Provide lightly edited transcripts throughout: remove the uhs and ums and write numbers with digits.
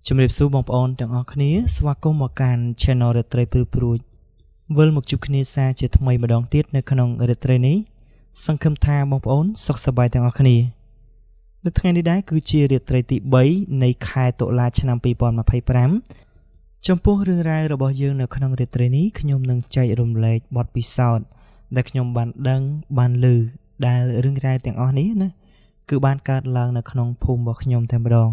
ជំរាបសួរបងប្អូនទាំងអស់គ្នាស្វាគមន៍មកកាន់ Channel រាត្រីព្រឺព្រួចវិលមកជួបគ្នាសារជាថ្មីម្ដងទៀតនៅក្នុងរាត្រីនេះសង្ឃឹមថាបងប្អូនសុខសប្បាយទាំងអស់គ្នានៅថ្ងៃនេះដែរគឺជារាត្រីទី3នៃខែតុលាឆ្នាំ2025ចំពោះរឿងរ៉ាវរបស់យើងនៅក្នុងរាត្រីនេះខ្ញុំនឹងចែករំលែកបទពិសោធន៍ដែលខ្ញុំបានដឹងបានឮដែលរឿងរ៉ាវទាំងអស់នេះណាគឺបានកើតឡើងនៅក្នុងភូមិរបស់ខ្ញុំតែម្ដង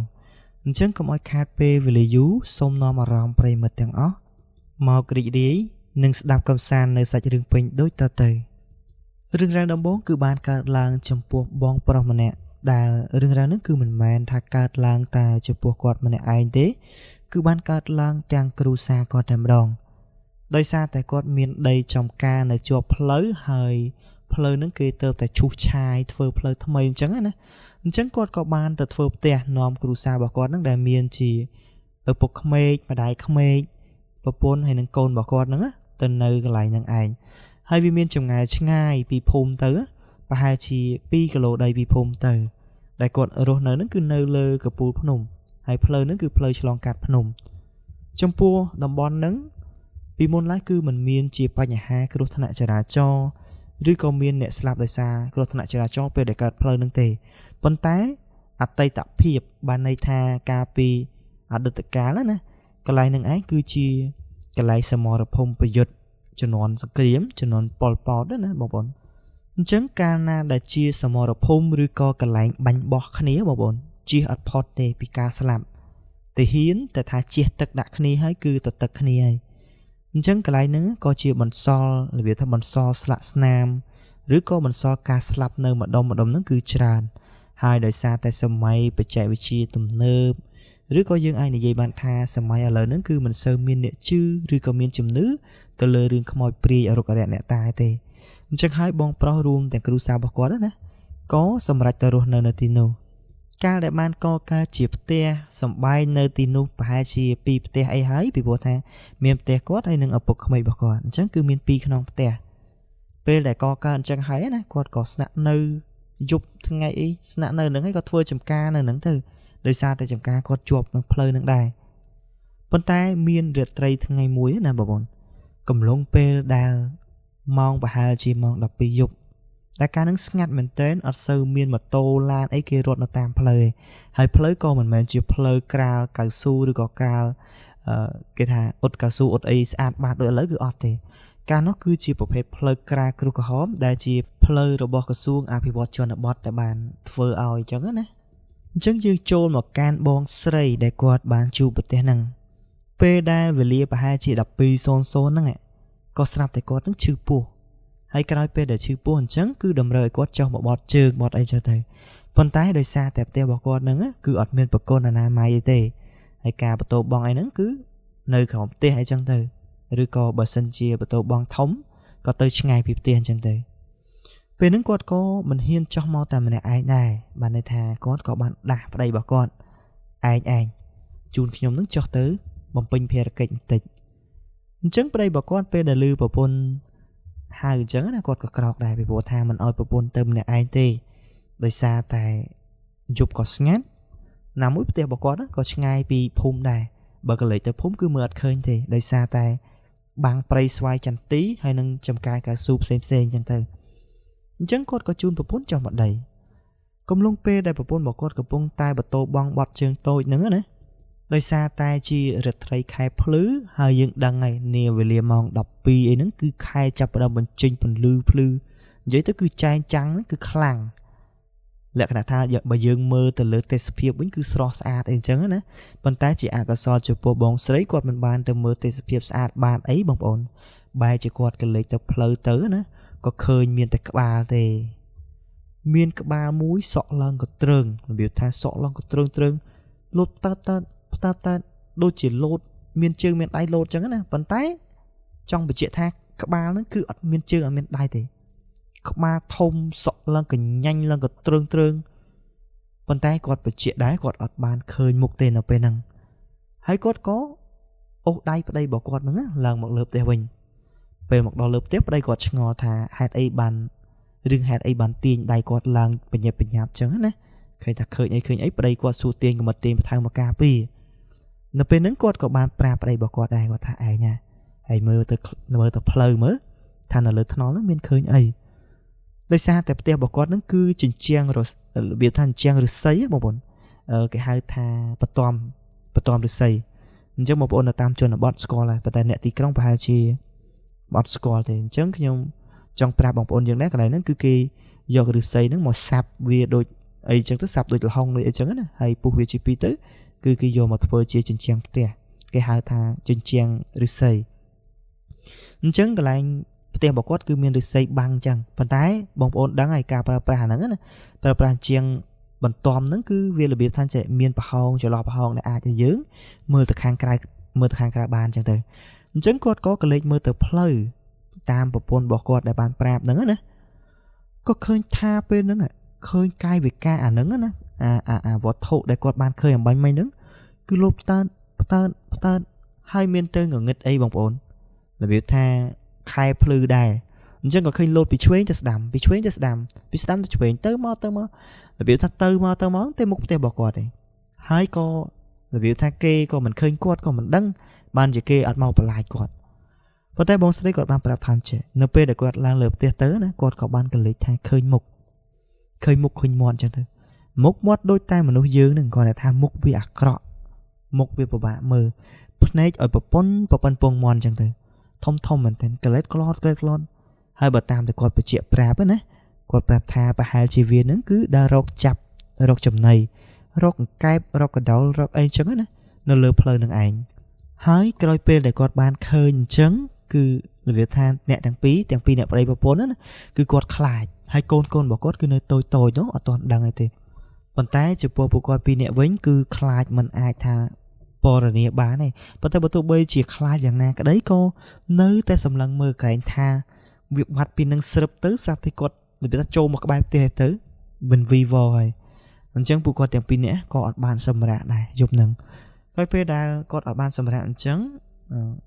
អញ្ចឹងកុំឲ្យខាតពេលវេលាយូរសូមនាំអារម្មណ៍ប្រិយមិត្តទាំងអស់មករីករាយនិងស្ដាប់កំសាន្តនៅសាច់រឿងពេញដូចតទៅរឿងរ៉ាវដំបូងគឺបានកើតឡើងចំពោះបងប្រុសម្នាក់ដែលរឿងរ៉ាវនេះគឺមិនមែនថាកើតឡើងតែចំពោះគាត់ម្នាក់ឯងទេគឺបានកើតឡើងទាំងគ្រួសារគាត់តែម្ដងដោយសារតែគាត់មានដីចំការនៅជាប់ផ្លូវហើយផ្លូវហ្នឹងគេទៅតែឈូសឆាយធ្វើផ្លូវថ្មីអញ្ចឹងណាអញ្ចឹងគាត់ក៏បានទៅធ្វើផ្ទះនាំគ្រួសាររបស់គាត់ហ្នឹងដែលមានជាឪពុកក្មេកម្ដាយក្មេកប្រពន្ធហើយនិងកូនរបស់គាត់ហ្នឹងទៅនៅកន្លែងហ្នឹងឯងហើយវាមានចម្ងាយឆ្ងាយពីភូមិទៅប្រហែលជា2គីឡូដីពីភូមិទៅដែលគាត់រស់នៅហ្នឹងគឺនៅលើកពូលភ្នំហើយផ្លូវហ្នឹងគឺផ្លូវឆ្លងកាត់ភ្នំចំពោះតំបន់ហ្នឹងពីមុនឡើយគឺมันមានជាបញ្ហាគ្រោះថ្នាក់ចរាចរណ៍ឬក៏មានអ្នកស្លាប់ដោយសារគ្រោះថ្នាក់ចរាចរណ៍ពេលដែលកើតផ្លូវហ្នឹងទេប៉ុន្តែអតីតភាពបានន័យថាការពីអតីតកាលណាកន្លែងហ្នឹងឯងគឺជាកន្លែងសមរភូមិប្រយុទ្ធជំនាន់សង្គ្រាមជំនាន់ប៉ុលពតណាបងប្អូនអញ្ចឹងកាលណាដែលជាសមរភូមិឬក៏កន្លែងបាញ់បោះគ្នាបងប្អូនជិះអត់ផុតទេពីការស្លាប់តែហ៊ានតែថាជិះទឹកដាក់គ្នាហើយគឺទៅទឹកគ្នាហើយអញ្ចឹងកន្លែងហ្នឹងក៏ជាបន្សល់របៀបថាបន្សល់ស្លាកស្នាមឬក៏បន្សល់ការស្លាប់នៅម្ដុំហ្នឹងគឺច្រើនហើយដោយសារតែសម័យបច្ចេកវិទ្យាទំនើបឬក៏យើងអាចនិយាយបានថាសម័យឥឡូវហ្នឹងគឺមិនសូវមានអ្នកជឿឬក៏មានជំនឿទៅលើរឿងខ្មោចព្រាយអរុក្ខរៈអ្នកតាទេអញ្ចឹងហើយបងប្រុសរួមទាំងគ្រួសាររបស់គាត់ណាក៏សម្រេចទៅរស់នៅទីនោះកាលដែលបានកកើតជាផ្ទះសម្បែងនៅទីនោះប្រហែលជា2ផ្ទះអីហើយពីព្រោះថាមានផ្ទះគាត់ហើយនិងឪពុកក្មេករបស់គាត់អញ្ចឹងគឺមាន2ក្នុងផ្ទះពេលដែលកកើតអញ្ចឹងហើយណាគាត់ក៏ស្នាក់នៅយប់ថ្ងៃអីស្នាក់នៅហ្នឹងហើយក៏ធ្វើចំការនៅហ្នឹងទៅដោយសារតែចំការគាត់ជាប់នឹងផ្លូវហ្នឹងដែរប៉ុន្តែមានរាត្រីថ្ងៃមួយណាបងប្អូនកំឡុងពេលដែលម៉ោងប្រហែលជាម៉ោង12យប់តែការហ្នឹងស្ងាត់មែនទែនអត់សូវមានម៉ូតូឡានអីគេរត់នៅតាមផ្លូវឯងហើយផ្លូវក៏មិនមែនជាផ្លូវក្រាលកៅស៊ូឬក៏ក្រាលគេថាអ៊ុតកៅស៊ូអ៊ុតអីស្អាតបាតដូចឥឡូវគឺអត់ទេការនោះគឺជាប្រភេទផ្លូវក្រាលគ្រូក្រហមដែលជាផ្លូវរបស់ក្រសួងអភិវឌ្ឍជនបទដែលបានធ្វើឲ្យអញ្ចឹងណាអញ្ចឹងយើងចូលមកកានបងស្រីដែលគាត់បានជួបប្រទេសហ្នឹងពេលដែលវេលាប្រហែលជា12:00ហ្នឹងក៏ស្រាប់តែគាត់នឹងឈឺពោះហើយក្រោយពេលដែលឈឺពោះអញ្ចឹងគឺតម្រូវឲ្យគាត់ចុះមកបត់ជើងបត់អីចឹងទៅប៉ុន្តែដោយសារតែផ្ទះរបស់គាត់ហ្នឹងគឺអត់មានប្រព័ន្ធអនាម័យអីទេហើយការបតោបងអីហ្នឹងគឺនៅក្រោមផ្ទះអីចឹងទៅឬក៏បើសិនជាបតោបងធំក៏ទៅឆ្ងាយពីផ្ទះអញ្ចឹងទៅពេលហ្នឹងគាត់ក៏មិនហ៊ានចុះមកតែម្នាក់ឯងដែរបានន័យថាគាត់ក៏បានដាស់ប្តីរបស់គាត់ឯងជូនខ្ញុំនឹងចុះទៅបំពេញភារកិច្ចបន្តិចអញ្ចឹងប្តីរបស់គាត់ពេលដែលឮប្រពន្ធហៅអញ្ចឹងណាគាត់ក៏ក្រោកដែរពីព្រោះថាមិនអោយប្រពន្ធទៅម្នាក់ឯងទេដោយសារតែយប់ក៏ស្ងាត់ណាមួយផ្ទះរបស់គាត់ក៏ឆ្ងាយពីភូមិដែរបើក៏លេចទៅភូមិគឺមើលអត់ឃើញទេដោយសារតែបាំងព្រៃស្វាយចន្ទីហើយនឹងចំការកៅស៊ូផ្សេងអញ្ចឹងទៅអញ្ចឹងគាត់ក៏ជូនប្រពន្ធចុះមកដីកំឡុងពេលដែលប្រពន្ធរបស់គាត់កំពុងតែបតោបងបត់ជើងតូចហ្នឹងណាដោយសារតែជារាត្រីខែភ្លឺហើយយើងដឹងហើយនាវេលាម៉ោង12អីហ្នឹងគឺខែចាប់ផ្ដើមបញ្ចេញពន្លឺភ្លឺនិយាយទៅគឺចែងចាំងគឺខ្លាំងលក្ខណៈថាបើយើងមើលទៅលើទេសភាពវិញគឺស្រស់ស្អាតអីអញ្ចឹងណាប៉ុន្តែជាអកុសលចំពោះបងស្រីគាត់មិនបានទៅមើលទេសភាពស្អាតបានអីបងប្អូនបែរជាគាត់ក៏លេចទៅផ្លូវទៅណាក៏ឃើញមានតែក្បាលទេមានក្បាលមួយសក់ឡើងក៏ត្រឹងរបៀបថាសក់ឡើងក៏ត្រឹងលូតតើដូចជាលោតមានជើងមានដៃលោតអញ្ចឹងណាប៉ុន្តែចង់បញ្ជាក់ថាក្បាលហ្នឹងគឺអត់មានជើងអត់មានដៃទេក្បាលធំសក់ឡើងកញ្ញាញ់ឡើងក៏ត្រឹងប៉ុន្តែគាត់បញ្ជាក់ដែរគាត់អត់បានឃើញមុខទេនៅពេលហ្នឹងហើយគាត់ក៏អូសដៃប្តីរបស់គាត់ហ្នឹងឡើងមកលើផ្ទះវិញពេលមកដល់លើផ្ទះប្តីគាត់ឆ្ងល់ថាហេតុអីបានទាញដៃគាត់ឡើងបញ្ញាប់អញ្ចឹងណាឃើញថាឃើញអីប្តីគាត់សួរទាញក៏មកទាញបន្ថែមមកការពារ នៅពេលហ្នឹងគាត់ក៏បានប្រាប់ប្តីរបស់គាត់ដែរគាត់ថាឯងណាហើយមើលទៅផ្លូវមើលថានៅលើថ្នល់ហ្នឹងមានឃើញអីដោយសារតែផ្ទះរបស់គាត់ហ្នឹងគឺជញ្ជាំងរបៀបថាជញ្ជាំងឫស្សីបងប្អូនគេហៅថាបតំឫស្សីអញ្ចឹងបងប្អូននៅតាមជនបទស្គាល់ហើយប៉ុន្តែអ្នកទីក្រុងប្រហែលជាអត់ស្គាល់ទេអញ្ចឹងខ្ញុំចង់ប្រាប់បងប្អូនយើងដែរកន្លែងហ្នឹងគឺគេយកឫស្សីហ្នឹងមកសាប់វាដូចអីចឹងទៅសាប់ដូចលហុងដូចអីចឹងណាហើយពុះវាជាពីរទៅគឺគេយកមកធ្វើជាជញ្ជាំងផ្ទះគេហៅថាជញ្ជាំងឫស្សីអញ្ចឹងកន្លែងផ្ទះរបស់គាត់គឺមានឫស្សីបាំងអញ្ចឹងប៉ុន្តែបងប្អូនដឹងហើយការប្រើប្រាស់ហ្នឹងណាប្រើប្រាស់ជាងបន្ទាំហ្នឹងគឺវារបៀបថាចេះមានប្រហោងចន្លោះប្រហោងដែលអាចឲ្យយើងមើលទៅខាងក្រៅបានអញ្ចឹងទៅអញ្ចឹងគាត់ក៏កលេចមើលទៅផ្លូវតាមប្រព័ន្ធរបស់គាត់ដែលបានប្រាប់ហ្នឹងណាក៏ឃើញថាពេលហ្នឹងឃើញកាយវិការអាហ្នឹងណាអាវត្ថុដែលគាត់បានឃើញអំបញ្ញមិញហ្នឹងគឺលោតផ្តើតហើយមានទៅងងឹតអីបងប្អូនរបៀបថាខែភ្លឺដែរអញ្ចឹងក៏ឃើញលោតពីឆ្វេងទៅស្ដាំពីស្ដាំទៅឆ្វេងទៅមករបៀបថាទៅមកទៅមុខផ្ទះរបស់គាត់ឯងហើយក៏របៀបថាគេក៏មិនឃើញគាត់ក៏មិនដឹងបានជាគេអត់មកបន្លាចគាត់ប៉ុន្តែបងស្រីគាត់បានប្រាប់ថាចេះនៅពេលដែលគាត់ឡើងលើផ្ទះទៅណាគាត់ក៏បានកលេចថាឃើញមុខឃើញមាត់អញ្ចឹងទៅមុខមាត់ដូចតែមនុស្សយើងនឹងគាត់ថាមុខវាអាក្រក់មុខវាពិបាកមើលភ្នែកឲ្យប្រពន្ធពងមាន់អញ្ចឹងទៅធំមែនទែនកលេចក្លត់ហើយបើតាមតែគាត់បញ្ជាក់ប្រាប់ណាគាត់ប្រាប់ថាប្រហែលជាវានឹងគឺដើររកចាប់រកចំណីរកអង្កែបរកកដោលរកអីអញ្ចឹងណានៅលើផ្លូវនឹងឯងហើយក្រោយពេលដែលគាត់បានឃើញអញ្ចឹងគឺរបៀបថាអ្នកទាំងពីរអ្នកប្តីប្រពន្ធណាគឺគាត់ខ្លាចហើយកូនរបស់គាត់គឺនៅតូចនោះអត់ទាន់ដឹងអីទេប៉ុន្តែចំពោះពួកគាត់ពីរអ្នកវិញគឺខ្លាចមិនអាចថាពរនាបានទេប៉ុន្តែបើទោះបីជាខ្លាចយ៉ាងណាក្តីក៏នៅតែសម្លឹងមើលកែងថាវាបាត់ពីនឹងស្រឹបទៅស្រាប់តែគាត់របៀបថាចូលមកក្បែរផ្ទះទៅមិនវីវហើយអញ្ចឹងពួកគាត់ទាំងពីរនាក់ក៏អត់បានសម្រាកដែរយប់ហ្នឹងហើយពេលដែលគាត់អត់បានសម្រាកអញ្ចឹង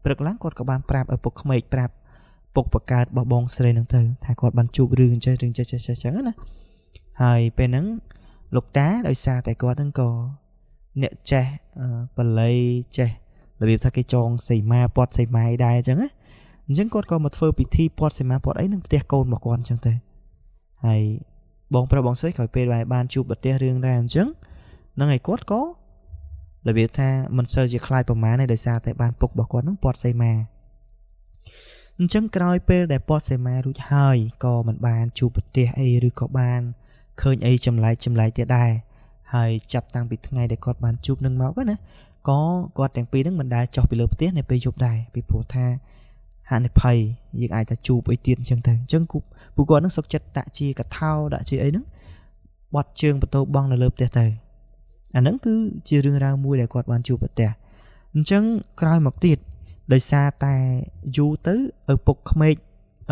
ព្រឹកឡើងគាត់ក៏បានប្រាប់ឪពុកក្មេកប្រាប់ពុកបកើតរបស់បងស្រីហ្នឹងទៅថាគាត់បានជួបរឿងចេះចឹងណាហើយពេលហ្នឹងលោកតាដោយសារតែគាត់ហ្នឹងក៏អ្នកចេះបល័យចេះរបៀបថាគេចងសីមាពាត់សីមាដែរអញ្ចឹងណាអញ្ចឹងគាត់ក៏មកធ្វើពិធីពាត់សីមាពាត់អីនឹងផ្ទះកូនរបស់គាត់អញ្ចឹងទៅហើយបងប្រុសបងស្រីក្រោយពេលបានជួបប្រទះរឿងដែរអញ្ចឹងនឹងឲ្យគាត់ក៏របៀបថាមិនសូវជាខ្លាចប្រមាណទេដោយសារតែបានពុករបស់គាត់នឹងពាត់សីមាអញ្ចឹងក្រោយពេលដែលពាត់សីមារួចហើយក៏មិនបានជួបប្រទះអីឬក៏បានឃើញអីចម្លែកទៀតដែរហើយចាប់តាំងពីថ្ងៃដែលគាត់បានជួបនឹងមកណាក៏គាត់ទាំងពីរហ្នឹងមិនដែលចុះពីលើផ្ទះនៅពេលយប់ដែរពីព្រោះថាហានិភ័យយើងអាចថាជួបអីទៀតអញ្ចឹងទៅអញ្ចឹងពួកគាត់នឹងសុខចិត្តដាក់ជាកថោដាក់ជាអីហ្នឹងបត់ជើងបន្ទោបង់នៅលើផ្ទះទៅអាហ្នឹងគឺជារឿងរ៉ាវមួយដែលគាត់បានជួបប្រទះអញ្ចឹងក្រោយមកទៀតដោយសារតែយូរទៅឪពុកក្មេក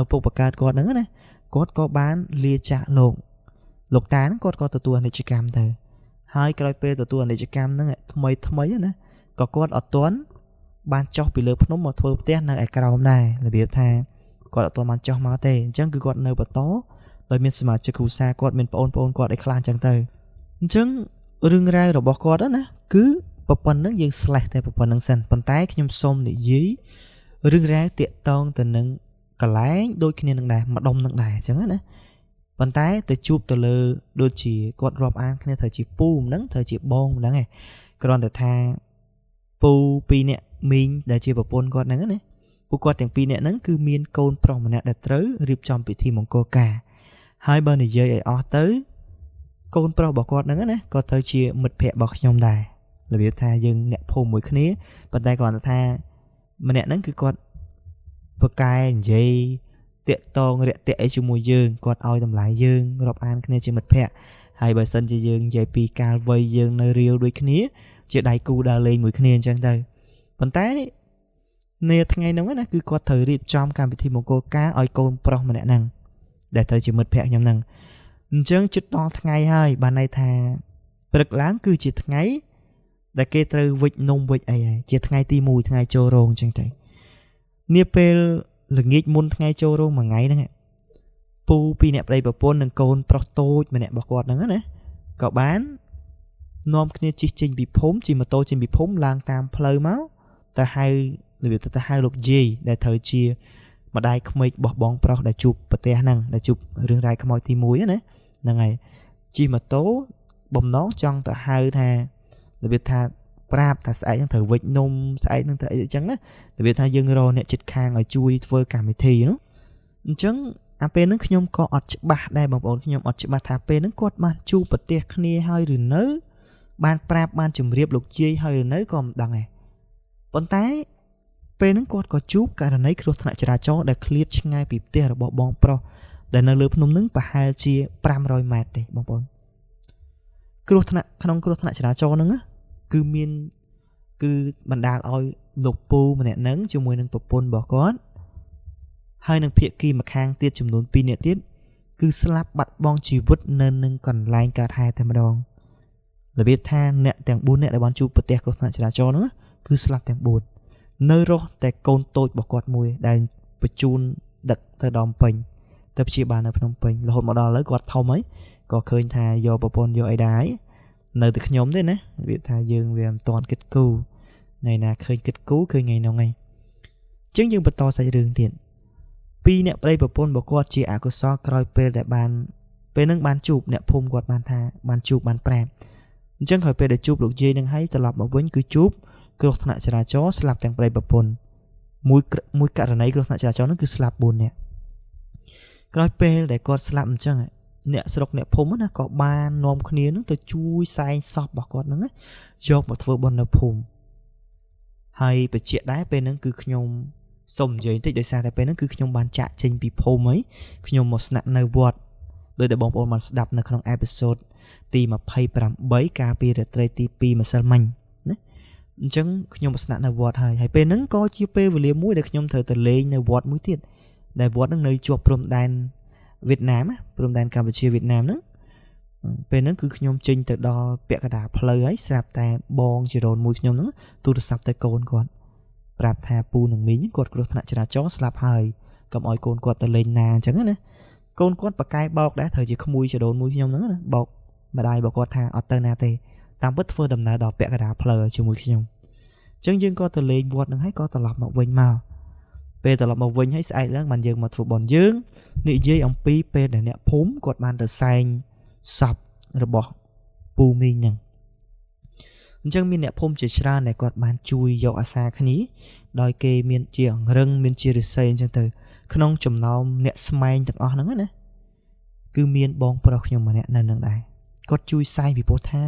ឪពុកបកើតគាត់ហ្នឹងណាគាត់ក៏បានលាចាកលោកតាហ្នឹងគាត់ក៏ទទួលអនិច្ចកម្មទៅហើយក្រោយពេលទទួលអនិច្ចកម្មហ្នឹងថ្មីណាក៏គាត់អត់ទាន់បានចុះពីលើភ្នំមកធ្វើផ្ទះនៅឯក្រោមដែររបៀបថាគាត់អត់ទាន់បានចុះមកទេអញ្ចឹងគឺគាត់នៅបន្តដោយមានសមាជិកគ្រួសារគាត់មានប្អូនគាត់អីខ្លះអញ្ចឹងទៅអញ្ចឹងរឿងរ៉ាវរបស់គាត់ណាគឺប៉ុណ្្នឹងយើងស្លេះតែប៉ុណ្្នឹងសិនប៉ុន្តែខ្ញុំសូមនិយាយរឿងរ៉ាវតាក់ទងទៅនឹងកលែងដូចគ្នានឹងដែរម្ដុំនឹងដែរអញ្ចឹងណាប៉ុន្តែទៅជួបទៅលើដូចជាគាត់រាប់អានគ្នាត្រូវជាពូមិនហ្នឹងត្រូវជាបងមិនហ្នឹងឯងគ្រាន់តែថាពូពីរនាក់មីងដែលជាប្រពន្ធគាត់ហ្នឹងណាពួកគាត់ទាំងពីរនាក់ហ្នឹងគឺមានកូនប្រុសម្នាក់ដែលត្រូវរៀបចំពិធីមង្គលការហើយបើនិយាយឲ្យអស់ទៅកូនប្រុសរបស់គាត់ហ្នឹងណាក៏ទៅជាមិត្តភ័ក្តិរបស់ខ្ញុំដែររបៀបថាយើងអ្នកភូមិមួយគ្នាប៉ុន្តែគាត់ថាម្នាក់ហ្នឹងគឺគាត់ប្រកែនិយាយតាក់តងរាក់ទាក់អីជាមួយយើងគាត់ឲ្យតម្លៃយើងរាប់អានគ្នាជាមិត្តភ័ក្តិហើយបើសិនជាយើងនិយាយពីកាលវ័យយើងនៅរាវដូចគ្នាជាដៃគូដើរលេងមួយគ្នាអញ្ចឹងទៅប៉ុន្តែនាថ្ងៃហ្នឹងណាគឺគាត់ត្រូវរៀបចំកម្មវិធីមង្គលការឲ្យកូនប្រុសម្នាក់ហ្នឹងដែលត្រូវជាមិត្តភ័ក្តិខ្ញុំហ្នឹងអញ្ចឹងជិតដល់ថ្ងៃហើយបានន័យថាព្រឹកឡើងគឺជាថ្ងៃដែលគេត្រូវវិច្ចនំវិច្ចអីហើយជាថ្ងៃទី1ថ្ងៃចូលរោងអញ្ចឹងទៅនាពេលល្ងាចមុនថ្ងៃចូលរោងមួយថ្ងៃហ្នឹងពូពីរអ្នកប្តីប្រពន្ធនិងកូនប្រុសតូចម្នាក់របស់គាត់ហ្នឹងណាក៏បាន នាំគ្នាជិះចេញពីភូមិជិះម៉ូតូចេញពីភូមិឡើងតាមផ្លូវមកទៅហៅរបៀបទៅហៅលោកយាយដែលត្រូវជាម្ដាយក្មេករបស់បងប្រុសដែលជួបប្រទេសហ្នឹងដែលជួបរឿងរ៉ាវខ្មោចទី1ណាហ្នឹងហើយជិះម៉ូតូបំណងចង់ទៅហៅថារបៀបថាប្រាប់ថាស្អែកហ្នឹងត្រូវវិចនំស្អែកហ្នឹងទៅអីចឹងណារបៀបថាយើងរកអ្នកចិត្តខាងឲ្យជួយធ្វើកម្មវិធីនោះអញ្ចឹងអាពេលហ្នឹងខ្ញុំក៏អត់ច្បាស់ដែរបងប្អូនខ្ញុំអត់ច្បាស់ថាពេលហ្នឹងគាត់បានជួបប្រទេសគ្នាហើយឬនៅបានប្រាប់បានជម្រាបលោកយាយហើយឬនៅក៏មិនដឹងដែរប៉ុន្តែពេលហ្នឹងគាត់ក៏ជួបករណីគ្រោះថ្នាក់ចរាចរណ៍ដែលឃ្លាតឆ្ងាយពីផ្ទះរបស់បងប្រុសដែលនៅលើភ្នំហ្នឹងប្រហែលជា500ម៉ែត្រទេបងប្អូនគ្រោះថ្នាក់ក្នុងគ្រោះថ្នាក់ចរាចរណ៍ហ្នឹងគឺបណ្ដាលឲ្យលោកពូម្នាក់ហ្នឹងជាមួយនឹងប្រពន្ធរបស់គាត់ហើយនឹងភាគីម្ខាងទៀតចំនួន2នាក់ទៀតគឺស្លាប់បាត់បង់ជីវិតនៅនឹងកន្លែងកើតហេតុតែម្ដងរបៀបថាអ្នកទាំង4នាក់ដែលបានជួបប្រទះគ្រោះថ្នាក់ចរាចរណ៍ហ្នឹងគឺស្លាប់ទាំង4នៅរស់តែកូនតូចរបស់គាត់មួយដែលបញ្ជូនដឹកទៅដល់ភ្នំពេញទៅព្យាបាលនៅភ្នំពេញរហូតមកដល់ឥឡូវគាត់ធំហើយក៏ឃើញថាយកប្រពន្ធយកអីដែរនៅតែខ្ញុំទេណារបៀបថាយើងវាមិនទាន់គិតគូរថ្ងៃណាឃើញគិតគូរឃើញថ្ងៃនោះហ្នឹងអញ្ចឹងយើងបន្តសាច់រឿងទៀតពីអ្នកប្តីប្រពន្ធរបស់គាត់ជាអកុសលក្រោយពេលដែលពេលហ្នឹងបានជួបអ្នកភូមិគាត់បានថាបានជួបបានប្រាប់អញ្ចឹងក្រោយពេលដែលជួបលោកយាយនឹងហើយត្រឡប់មកវិញគឺជួបគ្រោះថ្នាក់ចរាចរណ៍ស្លាប់ទាំងប្តីប្រពន្ធមួយករណីគ្រោះថ្នាក់ចរាចរណ៍ហ្នឹងគឺស្លាប់4នាក់ក្រោយពេលដែលគាត់ស្លាប់អញ្ចឹងអ្នកស្រុកអ្នកភូមិណាក៏បាននាំគ្នានឹងទៅជួយសែងសពរបស់គាត់ហ្នឹងយកមកធ្វើបុណ្យនៅភូមិហើយបញ្ជាក់ដែរពេលហ្នឹងគឺខ្ញុំសូមនិយាយបន្តិចដោយសារតែពេលហ្នឹងគឺខ្ញុំបានចាក់ចេញពីភូមិហើយខ្ញុំមកស្នាក់នៅវត្តដោយតែបងប្អូនបានស្ដាប់នៅក្នុងអេពីសូតទី28កាលពីរាត្រីទី2ម្សិលមិញណាអញ្ចឹងខ្ញុំមកស្នាក់នៅវត្តហើយពេលហ្នឹងក៏ជាពេលវេលាមួយដែលខ្ញុំត្រូវទៅលេងនៅវត្តមួយទៀតដែលវត្តហ្នឹងនៅជាប់ព្រំដែនវៀតណាមព្រំដែនកម្ពុជាវៀតណាមហ្នឹងពេលហ្នឹងគឺខ្ញុំចេញទៅដល់ពាក់កណ្ដាលផ្លូវហើយស្រាប់តែបងជីរ៉ូនមួយខ្ញុំហ្នឹងទូរស័ព្ទទៅកូនគាត់ប្រាប់ថាពូនឹងមីងគាត់គ្រោះថ្នាក់ចរាចរណ៍ស្លាប់ហើយកុំឲ្យកូនគាត់ទៅលេងណាអញ្ចឹងណាកូនគាត់ប្រកែបោកដែរត្រូវជាក្មួយជីរ៉ូនមួយខ្ញុំហ្នឹងណាបោកម្ដាយរបស់គាត់ថាអត់ទៅណាទេតាមពិតធ្វើដំណើរដល់ពាក់កណ្ដាលផ្លូវជាមួយខ្ញុំអញ្ចឹងយើងក៏ទៅលេងវត្តហ្នឹងហើយក៏ត្រឡប់មកវិញមកពេលត្រឡប់មកវិញហើយស្អែកឡើងបានយើងមកធ្វើបន់យើងនិយាយអំពីពេលដែលអ្នកភូមិគាត់បានទៅសែងសពរបស់ពូមីងហ្នឹងអញ្ចឹងមានអ្នកភូមិជាច្រើនដែលគាត់បានជួយយកអាសាគ្នាដោយគេមានជាអង្រឹងមានជារិស័យអញ្ចឹងទៅក្នុងចំណោមអ្នកស្មែងទាំងអស់ហ្នឹងណាគឺមានបងប្រុសខ្ញុំម្នាក់នៅនឹងដែរគាត់ជួយសែងពីព្រោះថា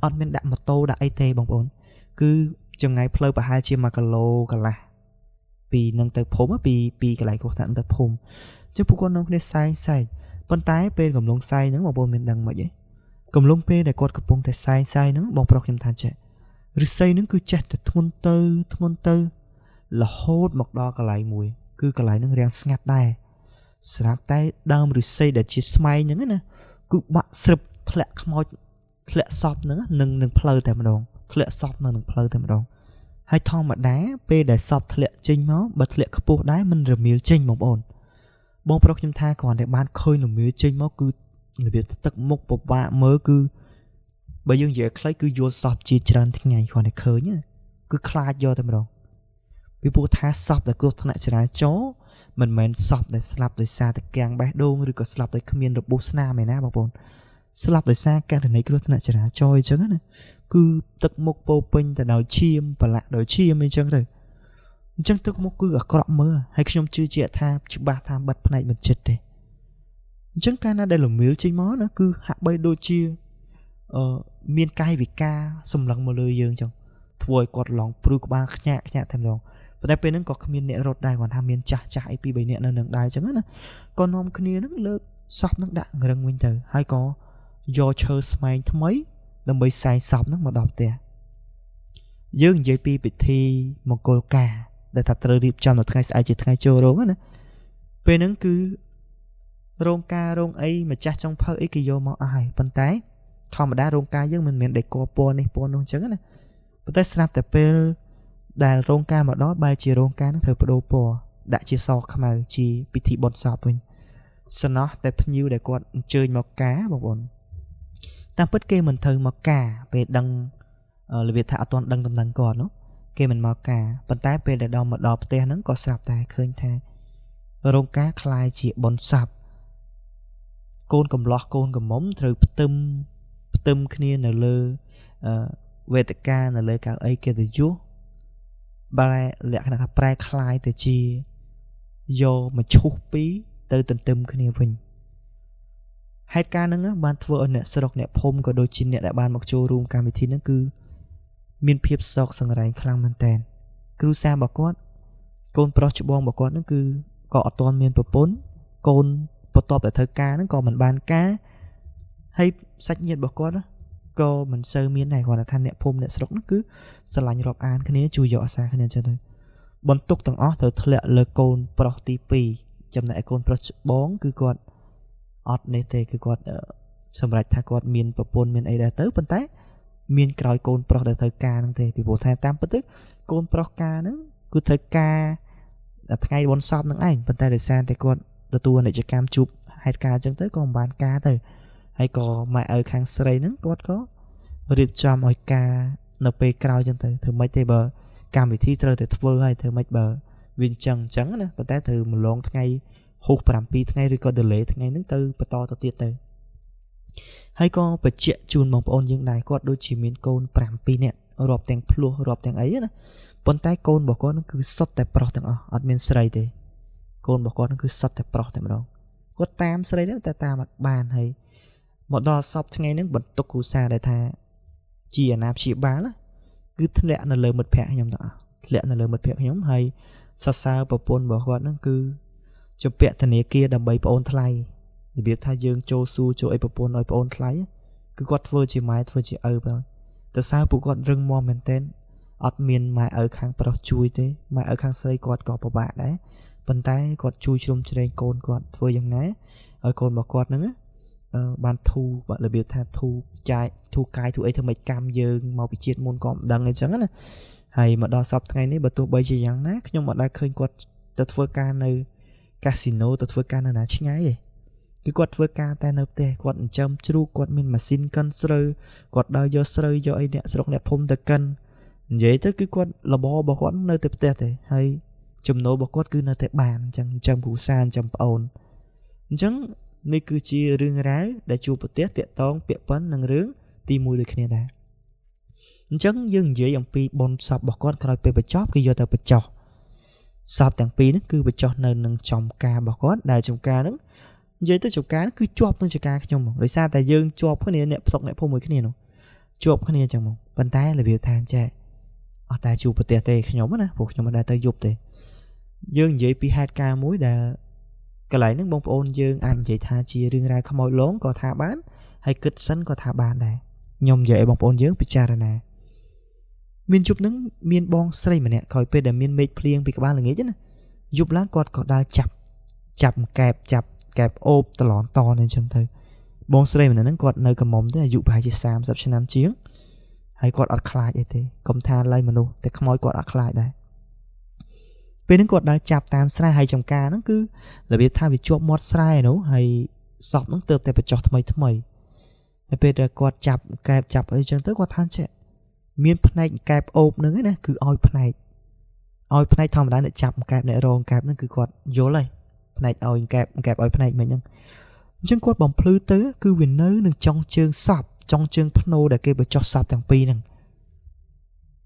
អត់មានដាក់ម៉ូតូដាក់អីទេបងប្អូនគឺចម្ងាយផ្លូវប្រហែលជា1គីឡូកន្លះពីនឹងទៅភូមិពីកន្លែងគ្រោះថ្នាក់ទៅភូមិអញ្ចឹងពួកគាត់នាំគ្នាសែងប៉ុន្តែពេលកំឡុងសែងហ្នឹងបងប្អូនមានដឹងមិនទេកំឡុងពេលដែលគាត់កំពុងតែសែងហ្នឹងបងប្រុសខ្ញុំថាចេះឫស្សីហ្នឹងគឺចេះតែធ្ងន់ទៅរហូតមកដល់កន្លែងមួយគឺកន្លែងហ្នឹងរាំងស្ងាត់ដែរស្រាប់តែដើមឫស្សីដែលជាស្មែងហ្នឹងណាគឺបាក់ស្រឹបធ្លាក់ខ្មោចធ្លាក់សពហ្នឹងនឹងផ្លូវតែម្ដងធ្លាក់សពនៅនឹងផ្លូវតែម្ដងហើយធម្មតាពេលដែលសពធ្លាក់ចេញមកបើធ្លាក់ខ្ពស់ដែរមិនរមៀលចេញបងប្អូនបងប្រុសខ្ញុំថាគ្រាន់តែបានឃើញរមៀលចេញមកគឺរបៀបទឹកមុខពិបាកមើលគឺបើយើងនិយាយខ្លីគឺយល់សពជាច្រើនថ្ងៃគ្រាន់តែឃើញគឺខ្លាចយកតែម្ដងពីព្រោះថាសពដែលគ្រោះថ្នាក់ចរាចរណ៍មិនមែនសពដែលស្លាប់ដោយសារតែកាំងបេះដូងឬក៏ស្លាប់ដោយគ្មានរបួសស្នាមឯណាបងប្អូនស្លាប់ដោយសារករណីគ្រោះថ្នាក់ចរាចរណ៍អញ្ចឹងណាគឺទឹកមុខពោពេញទៅដោយឈាមប្រឡាក់ដោយឈាមអីចឹងទៅអញ្ចឹងទឹកមុខគឺអាក្រក់មើលហើយខ្ញុំជឿជាក់ថាច្បាស់ថាបិទភ្នែកមិនចិត្តទេអញ្ចឹងកាលណាដែលលំមៀលចេញមកណាគឺហាក់បីដូចជាមានកាយវិការសម្លឹងមកលើយើងអញ្ចឹងធ្វើឲ្យគាត់ឡងព្រឺក្បាលខ្ញាក់តែម្ដងប៉ុន្តែពេលហ្នឹងក៏គ្មានអ្នករត់ដែរគាត់ថាមានចាស់អីពី3នាក់នៅនឹងដែរអញ្ចឹងណាក៏នាំគ្នានឹងលើកសពនឹងដាក់រឹងវិញទៅហើយក៏យកឈើស្មែងថ្មីដើម្បីសែងសពនឹងមកដល់ផ្ទះយើងនិយាយពីពិធីមង្គលការដែលថាត្រូវរៀបចំនៅថ្ងៃស្អែកជាថ្ងៃចូលរោងណាពេលហ្នឹងគឺរោងការរោងអីម្ចាស់ចុងភៅអីគេយកមកអស់ហើយប៉ុន្តែធម្មតារោងការយើងមិនមែនដេកពណ៌នេះពណ៌នោះអញ្ចឹងណាប៉ុន្តែស្រាប់តែពេលដែលរោងការមកដល់បែរជារោងការនឹងត្រូវបដូរពណ៌ដាក់ជាសខ្មៅជាពិធីបុណ្យសពវិញសំណោះតែភ្ញៀវដែលគាត់អញ្ជើញមកការបងប្អូន តាមពិតគេមិនត្រូវមកការពេលដឹងរបៀបថាអត់ទាន់ដឹងដំណឹងគាត់នោះគេមិនមកការប៉ុន្តែពេលដែលដល់មកដល់ផ្ទះហ្នឹងក៏ស្រាប់តែឃើញថារោងការคล้ายជាបុណ្យសពកូនកំឡោះកូនកំមុំត្រូវផ្ទឹមគ្នានៅលើវេទិកានៅលើកៅអីកិត្តិយសបែរលក្ខណៈថាប្រែคล้ายទៅជាយកមកឈូសពីរទៅទន្ទឹមគ្នាវិញហេតុការណ៍ហ្នឹងបានធ្វើឲ្យអ្នកស្រុកអ្នកភូមិក៏ដូចជាអ្នកដែលបានមកចូលរួមកម្មវិធីហ្នឹងគឺមានភាពសោកសង្រេងខ្លាំងមែនតើគ្រូសារបស់គាត់កូនប្រុសច្បងរបស់គាត់ហ្នឹងគឺក៏អត់ទាន់មានប្រពន្ធកូនបន្ទាប់តែធ្វើការហ្នឹងក៏មិនបានការហើយសាច់ញាតិរបស់គាត់ក៏មិនសូវមានដែរគាត់ថាអ្នកភូមិអ្នកស្រុកហ្នឹងគឺស្រឡាញ់រាប់អានគ្នាជួយយកអាសាគ្នាអញ្ចឹងទៅបន្ទុកទាំងអស់ត្រូវធ្លាក់លើកូនប្រុសទី2ចំណែកឯកូនប្រុសច្បងគឺគាត់អត់នេះទេគឺគាត់សម្រេចថាគាត់មានប្រពន្ធមានអីដែរទៅប៉ុន្តែមានក្រោយកូនប្រុសដែលត្រូវការហ្នឹងទេពីព្រោះថាតាមពិតទៅកូនប្រុសការហ្នឹងគឺត្រូវការថ្ងៃបុណ្យសពហ្នឹងឯងប៉ុន្តែដោយសារតែគាត់ទទួលអនិច្ចកម្មជួបហេតុការណ៍អញ្ចឹងទៅក៏មិនបានការទៅហើយក៏ម៉ែឪខាងស្រីហ្នឹងគាត់ក៏រៀបចំឲ្យការនៅពេលក្រោយអញ្ចឹងទៅធ្វើម៉េចទេបើកម្មវិធីត្រូវតែធ្វើហើយធ្វើម៉េចបើវាអញ្ចឹងណាប៉ុន្តែត្រូវម្លងថ្ងៃហូស7ថ្ងៃឬក៏ delay ថ្ងៃហ្នឹងទៅបន្តទៅទៀតទៅហើយក៏បញ្ជាក់ជូនបងប្អូនយើងដែរគាត់ដូចជាមានកូន7នាក់រាប់ទាំងភ្លោះរាប់ទាំងអីណាប៉ុន្តែកូនរបស់គាត់នឹងគឺសុទ្ធតែប្រុសទាំងអស់អត់មានស្រីទេកូនរបស់គាត់នឹងគឺសុទ្ធតែប្រុសតែម្ដងគាត់តាមស្រីហ្នឹងតែតាមអត់បានហើយមកដល់សពថ្ងៃហ្នឹងបន្ទុកគ្រូសាដែលថាជាអាណាព្យាបាលគឺធ្លាក់នៅលើមិត្តភ័ក្ដិខ្ញុំទាំងអស់ធ្លាក់នៅលើមិត្តភ័ក្ដិខ្ញុំហើយសរសើរប្រពន្ធរបស់គាត់ហ្នឹងគឺជំពាក់ធនាគារដើម្បីប្អូនថ្លៃរបៀបថាយើងចូលស៊ូចូលអីប្រពន្ធឲ្យប្អូនថ្លៃគឺគាត់ធ្វើជាម៉ែធ្វើជាឪបងតែសើពួកគាត់រឹងមាំមែនទែនអត់មានម៉ែឪខាងប្រុសជួយទេម៉ែឪខាងស្រីគាត់ក៏ពិបាកដែរប៉ុន្តែគាត់ជួយជ្រោមជ្រែងកូនគាត់ធ្វើយ៉ាងណាឲ្យកូនរបស់គាត់ហ្នឹងបានធូររបៀបថាធូរចាយធូរកាយធូរអីធ្វើមិនកម្មយើងមកពីជាតិមុនក៏មិនដឹងអីចឹងណាហើយមកដល់សប្តាហ៍ថ្ងៃនេះបើទោះបីជាយ៉ាងណាខ្ញុំមិនដែលឃើញគាត់ទៅធ្វើការនៅកាស៊ីណូទៅធ្វើការនៅណាឆ្ងាយទេគឺគាត់ធ្វើការតែនៅផ្ទះគាត់ចិញ្ចឹមជ្រូកគាត់មានម៉ាស៊ីនកិនស្រូវគាត់ដើរយកស្រូវយកអីអ្នកស្រុកអ្នកភូមិទៅកិននិយាយទៅគឺគាត់របររបស់គាត់នៅតែផ្ទះទេហើយចំណូលរបស់គាត់គឺនៅតែបានអញ្ចឹងចិញ្ចឹមគ្រួសារចិញ្ចឹមប្អូនអញ្ចឹងនេះគឺជារឿងរ៉ាវដែលជួបប្រទះតាក់តងពាក់ព័ន្ធនឹងរឿងទី1ដូចគ្នាដែរអញ្ចឹងយើងនិយាយអំពីបុណ្យសពរបស់គាត់ក្រោយពេលបញ្ចប់គឺយកទៅបញ្ចុះសពទាំងពីរនេះគឺបញ្ចុះនៅនឹងចំការរបស់គាត់ដែលចំការហ្នឹងនិយាយទៅចំការហ្នឹងគឺជាប់នឹងចំការខ្ញុំហ្មងដោយសារតែយើងជាប់គ្នាអ្នកផ្សុកអ្នកភូមិមួយគ្នានោះជាប់គ្នាអញ្ចឹងហ្មងប៉ុន្តែរបៀបថាចេះអត់ដែលជួបប្រទះទេខ្ញុំណាព្រោះខ្ញុំមិនដែលទៅយប់ទេយើងនិយាយពីហេតុការណ៍មួយដែលកន្លែងហ្នឹងបងប្អូនយើងអាចនិយាយថាជារឿងរ៉ាវខ្មោចលងក៏ថាបានហើយគិតសិនក៏ថាបានដែរខ្ញុំនិយាយឲ្យបងប្អូនយើងពិចារណាមានយប់ហ្នឹងមានបងស្រីម្នាក់ក្រោយពេលដែលមានមេឃភ្លៀងពីក្បាលល្ងាចណាយប់ឡើងគាត់ក៏ដើរចាប់កែបចាប់កែបអូបតឡនតនអញ្ចឹងទៅបងស្រីម្នាក់ហ្នឹងគាត់នៅកំមុំទេអាយុប្រហែលជា30ឆ្នាំជាងហើយគាត់អត់ខ្លាចអីទេកុំថាឡើយមនុស្សតែខ្មោចគាត់អត់ខ្លាចដែរពេលហ្នឹងគាត់ដើរចាប់តាមស្រែហើយចំការហ្នឹងគឺរបៀបថាវាជាប់មាត់ស្រែនោះហើយសពហ្នឹងទើបតែបញ្ចុះថ្មីហើយពេលដែលគាត់ចាប់កែបចាប់អីចឹងទៅគាត់ថាចេះមានផ្នែកកែបអូបហ្នឹងឯណាគឺឲ្យផ្នែកធម្មតាអ្នកចាប់កែបអ្នករងកែបហ្នឹងគឺគាត់យល់ហើយផ្នែកឲ្យកែបឲ្យផ្នែកមិនហ្នឹងអញ្ចឹងគាត់បំភ្លឺទៅគឺវានៅនឹងចុងជើងសពចុងជើងភ្នោដែលគេបញ្ចុះសពទាំងពីរហ្នឹង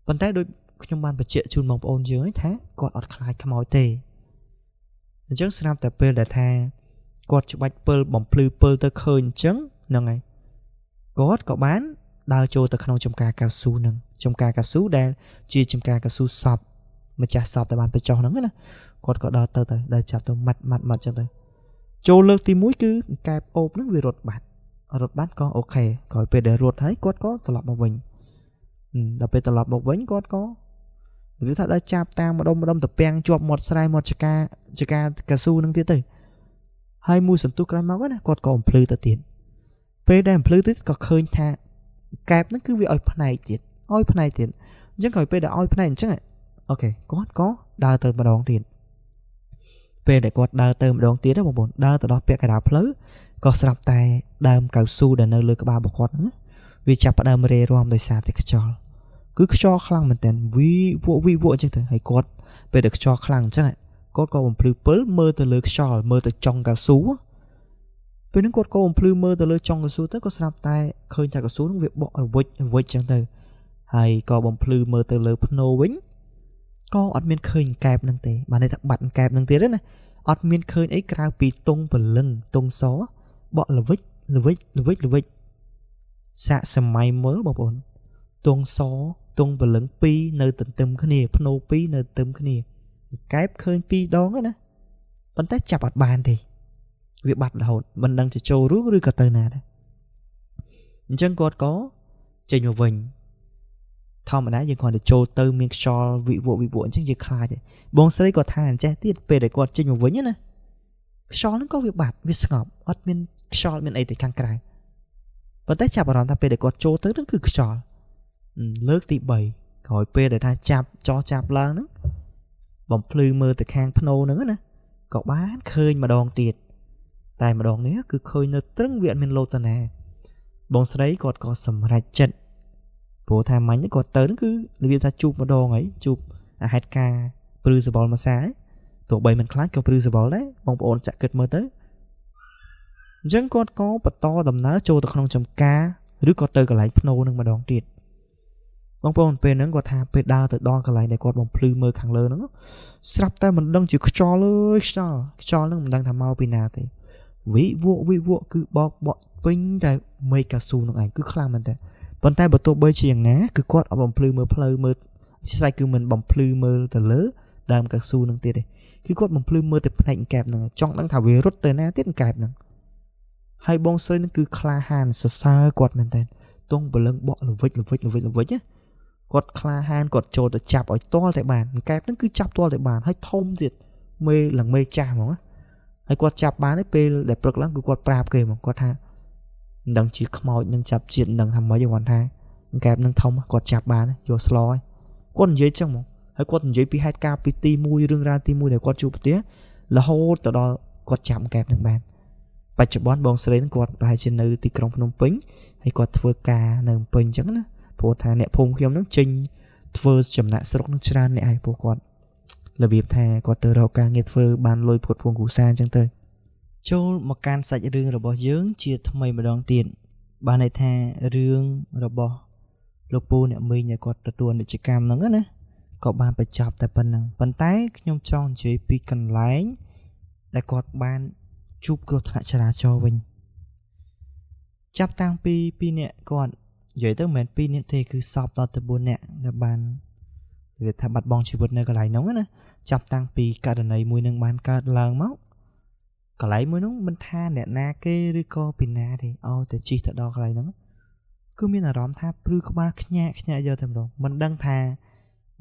ប៉ុន្តែដូចខ្ញុំបានបញ្ជាក់ជូនបងប្អូនយើងឯងថាគាត់អត់ខ្លាចខ្មោចទេអញ្ចឹងស្រាប់តែពេលដែលថាគាត់ច្បាច់ពិលបំភ្លឺពិលទៅឃើញអញ្ចឹងហ្នឹងហើយគាត់ក៏បានដើរចូលទៅក្នុងចំការកៅស៊ូហ្នឹងចំការកៅស៊ូដែលជាចំការកៅស៊ូសព ម្ចាស់សពតែបានបញ្ចុះហ្នឹងណាគាត់ក៏ដល់ទៅដល់ចាប់ទៅម៉ាត់ចឹងទៅចូលលើកទី1គឺកែបអូបហ្នឹងវារត់បាត់ក៏អូខេក្រោយពេលដែលរត់ហើយគាត់ក៏ត្រឡប់មកវិញដល់ពេលត្រឡប់មកវិញគាត់ក៏និយាយថាដល់ចាប់តាមម្ដុំតពាំងជាប់មាត់ស្រែមាត់ចកាកស៊ូហ្នឹងទៀតទៅហើយមួយសន្ទុះក្រោយមកណាគាត់ក៏អំភ្លឺទៅទៀតពេលដែលអំភ្លឺទៀតក៏ឃើញថាកែបហ្នឹងគឺវាឲ្យផ្នែកទៀតអញ្ចឹងក្រោយពេលដែលឲ្យផ្នែកអញ្ចឹងអូខេគាត់ក៏ដើរទៅម្ដងទៀតពេលដែលគាត់ដើរទៅម្ដងទៀតបងប្អូនដើរទៅដល់ពាក់កណ្ដាលផ្លូវ ក៏ស្រាប់តែដើមកៅស៊ូដែលនៅលើក្បាលរបស់គាត់ហ្នឹងវាចាប់ផ្ដើមរេរាំដោយសារតែខ្យល់គឺខ្យល់ខ្លាំងមែនទែនវិវក់អញ្ចឹងទៅហើយគាត់ពេលដែលខ្យល់ខ្លាំងអញ្ចឹងគាត់ក៏បំភ្លឺពិលមើលទៅលើខ្យល់មើលទៅចុងកៅស៊ូពេលហ្នឹងគាត់ក៏បំភ្លឺមើលទៅលើចុងកៅស៊ូទៅក៏ស្រាប់តែឃើញថាកៅស៊ូហ្នឹងវាបក់រវិចអញ្ចឹងទៅហើយក៏បំភ្លឺមើលទៅលើភ្នោវិញក៏អត់មានឃើញកែបហ្នឹងទេបានន័យថាបាត់កែបហ្នឹងទៀតទេណាអត់មានឃើញអីក្រៅពីទង់ពលឹងទង់សបក់ល្វិចសាកសម័យមើលបងប្អូនទង់សទង់ពលឹង2នៅទន្ទឹមគ្នាភ្នោ2នៅទន្ទឹមគ្នាកែបឃើញ2ដងណាប៉ុន្តែចាប់អត់បានទេវាបាត់រហូតមិនដឹងទៅចូលរួមឬក៏ទៅណាដែរអញ្ចឹងគាត់ក៏ចេញមកវិញធម្មតាយើងគ្រាន់តែចូលទៅមានខ្យល់វិវក់អញ្ចឹងយើងខ្លាចបងស្រីគាត់ថាអញ្ចេះទៀតពេលដែលគាត់ចេញមកវិញណាខ្យល់ហ្នឹងក៏វាបាត់វាស្ងប់អត់មានខ្យល់មានអីទៅខាងក្រៅប៉ុន្តែចាប់អារម្មណ៍ថាពេលដែលគាត់ចូលទៅហ្នឹងគឺខ្យល់លើកទី3ក្រោយពេលដែលថាចាប់ឡើងហ្នឹងបំភ្លឺមើលទៅខាងភ្នោហ្នឹងណាក៏បានឃើញម្ដងទៀតតែម្ដងនេះគឺឃើញនៅត្រឹងវាអត់មានលោតនាបងស្រីគាត់ក៏សម្រេចចិត្តព្រោះថាមាញ់គាត់ទៅហ្នឹងគឺរបៀបថាជួបម្ដងហើយជួបអាហេតុការព្រឺសបល់មួយសាទោះបីមិនខ្លាចក៏ព្រឺសបល់ដែរបងប្អូនចាក់គិតមើលទៅអញ្ចឹងគាត់ក៏បន្តដំណើរចូលទៅក្នុងចំការឬក៏ទៅកន្លែងភ្នោនឹងម្ដងទៀតបងប្អូនពេលហ្នឹងគាត់ថាពេលដើរទៅដល់កន្លែងដែលគាត់បំភ្លឺមើលខាងលើហ្នឹងស្រាប់តែមិនដឹងជាខ្យល់ខ្យល់ហ្នឹងមិនដឹងថាមកពីណាទេវិវក់គឺបោកពេញតែមេឃកៅស៊ូហ្នឹងឯងគឺខ្លាំងមែនតើប៉ុន្តែបើទោះបីជាយ៉ាងណាគឺគាត់អត់បំភ្លឺមើលផ្លូវមើលស្រ័យគឺមិនបំភ្លឺមើលទៅលើដើមកៅស៊ូហ្នឹងទៀតទេគឺគាត់បំភ្លឺមើលទៅផ្នែកកែបហ្នឹងចង់ដឹងថាវារត់ទៅណាទៀតកែបហ្នឹងហើយបងស្រីហ្នឹងគឺក្លាហានសរសើរគាត់មែនតើទង់បលឹងបក់ល្វិចណាគាត់ក្លាហានគាត់ចូលទៅចាប់ឲ្យទាល់តែបានកែបហ្នឹងគឺចាប់ទាល់តែបានហើយធំទៀតមេចាស់ហ្មងហើយគាត់ចាប់បានទេពេលដែលព្រឹកឡើងគឺគាត់ប្រាប់គេហ្មងគាត់ថាមិនដឹងជាខ្មោចនឹងចាប់ជាតិមិនដឹងថាម៉េចគាត់ថាកែបនឹងធំគាត់ចាប់បានយកស្លហើយគាត់និយាយចឹងហ្មងហើយគាត់និយាយពីហេតុការណ៍ពីទី1រឿងរ៉ាវទី1ដែលគាត់ជួបប្រទះរហូតទៅដល់គាត់ចាប់កែបនឹងបានបច្ចុប្បន្នបងស្រីនឹងគាត់ប្រហែលជានៅទីក្រុងភ្នំពេញហើយគាត់ធ្វើការនៅភ្នំពេញចឹងណាព្រោះថាអ្នកភូមិខ្ញុំនឹងចេញធ្វើចំណាក់ស្រុកនឹងច្រើនអ្នកឯងព្រោះគាត់របៀបថាគាត់ទៅរកការងារធ្វើបានលុយផ្គត់ផ្គង់គ្រួសារចឹងទៅចូលមកកាន់សាច់រឿងរបស់យើងជាថ្មីម្ដងទៀតបានន័យថារឿងរបស់លោកពូអ្នកមីងដែលគាត់ទទួលនិច្ចកម្មហ្នឹងណាក៏បានបញ្ចប់តែប៉ុណ្ណឹងប៉ុន្តែខ្ញុំចង់និយាយពីកន្លែងដែលគាត់បានជួបគ្រោះថ្នាក់ចរាចរណ៍វិញចាប់តាំងពី2នាក់គាត់និយាយទៅមិនមែន2នាក់ទេគឺសពដល់ទៅ4នាក់ដែលបាននិយាយថាបាត់បង់ជីវិតនៅកន្លែងហ្នឹងណាចាប់តាំងពីករណីមួយនឹងបានកើតឡើងមកកន្លែងមួយនោះមិនថាអ្នកណាគេឬក៏ពីណាទេឲ្យតែជិះទៅដល់កន្លែងហ្នឹងគឺមានអារម្មណ៍ថាព្រឺក្បាលខ្ញាក់យកតែម្ដងមិនដឹងថា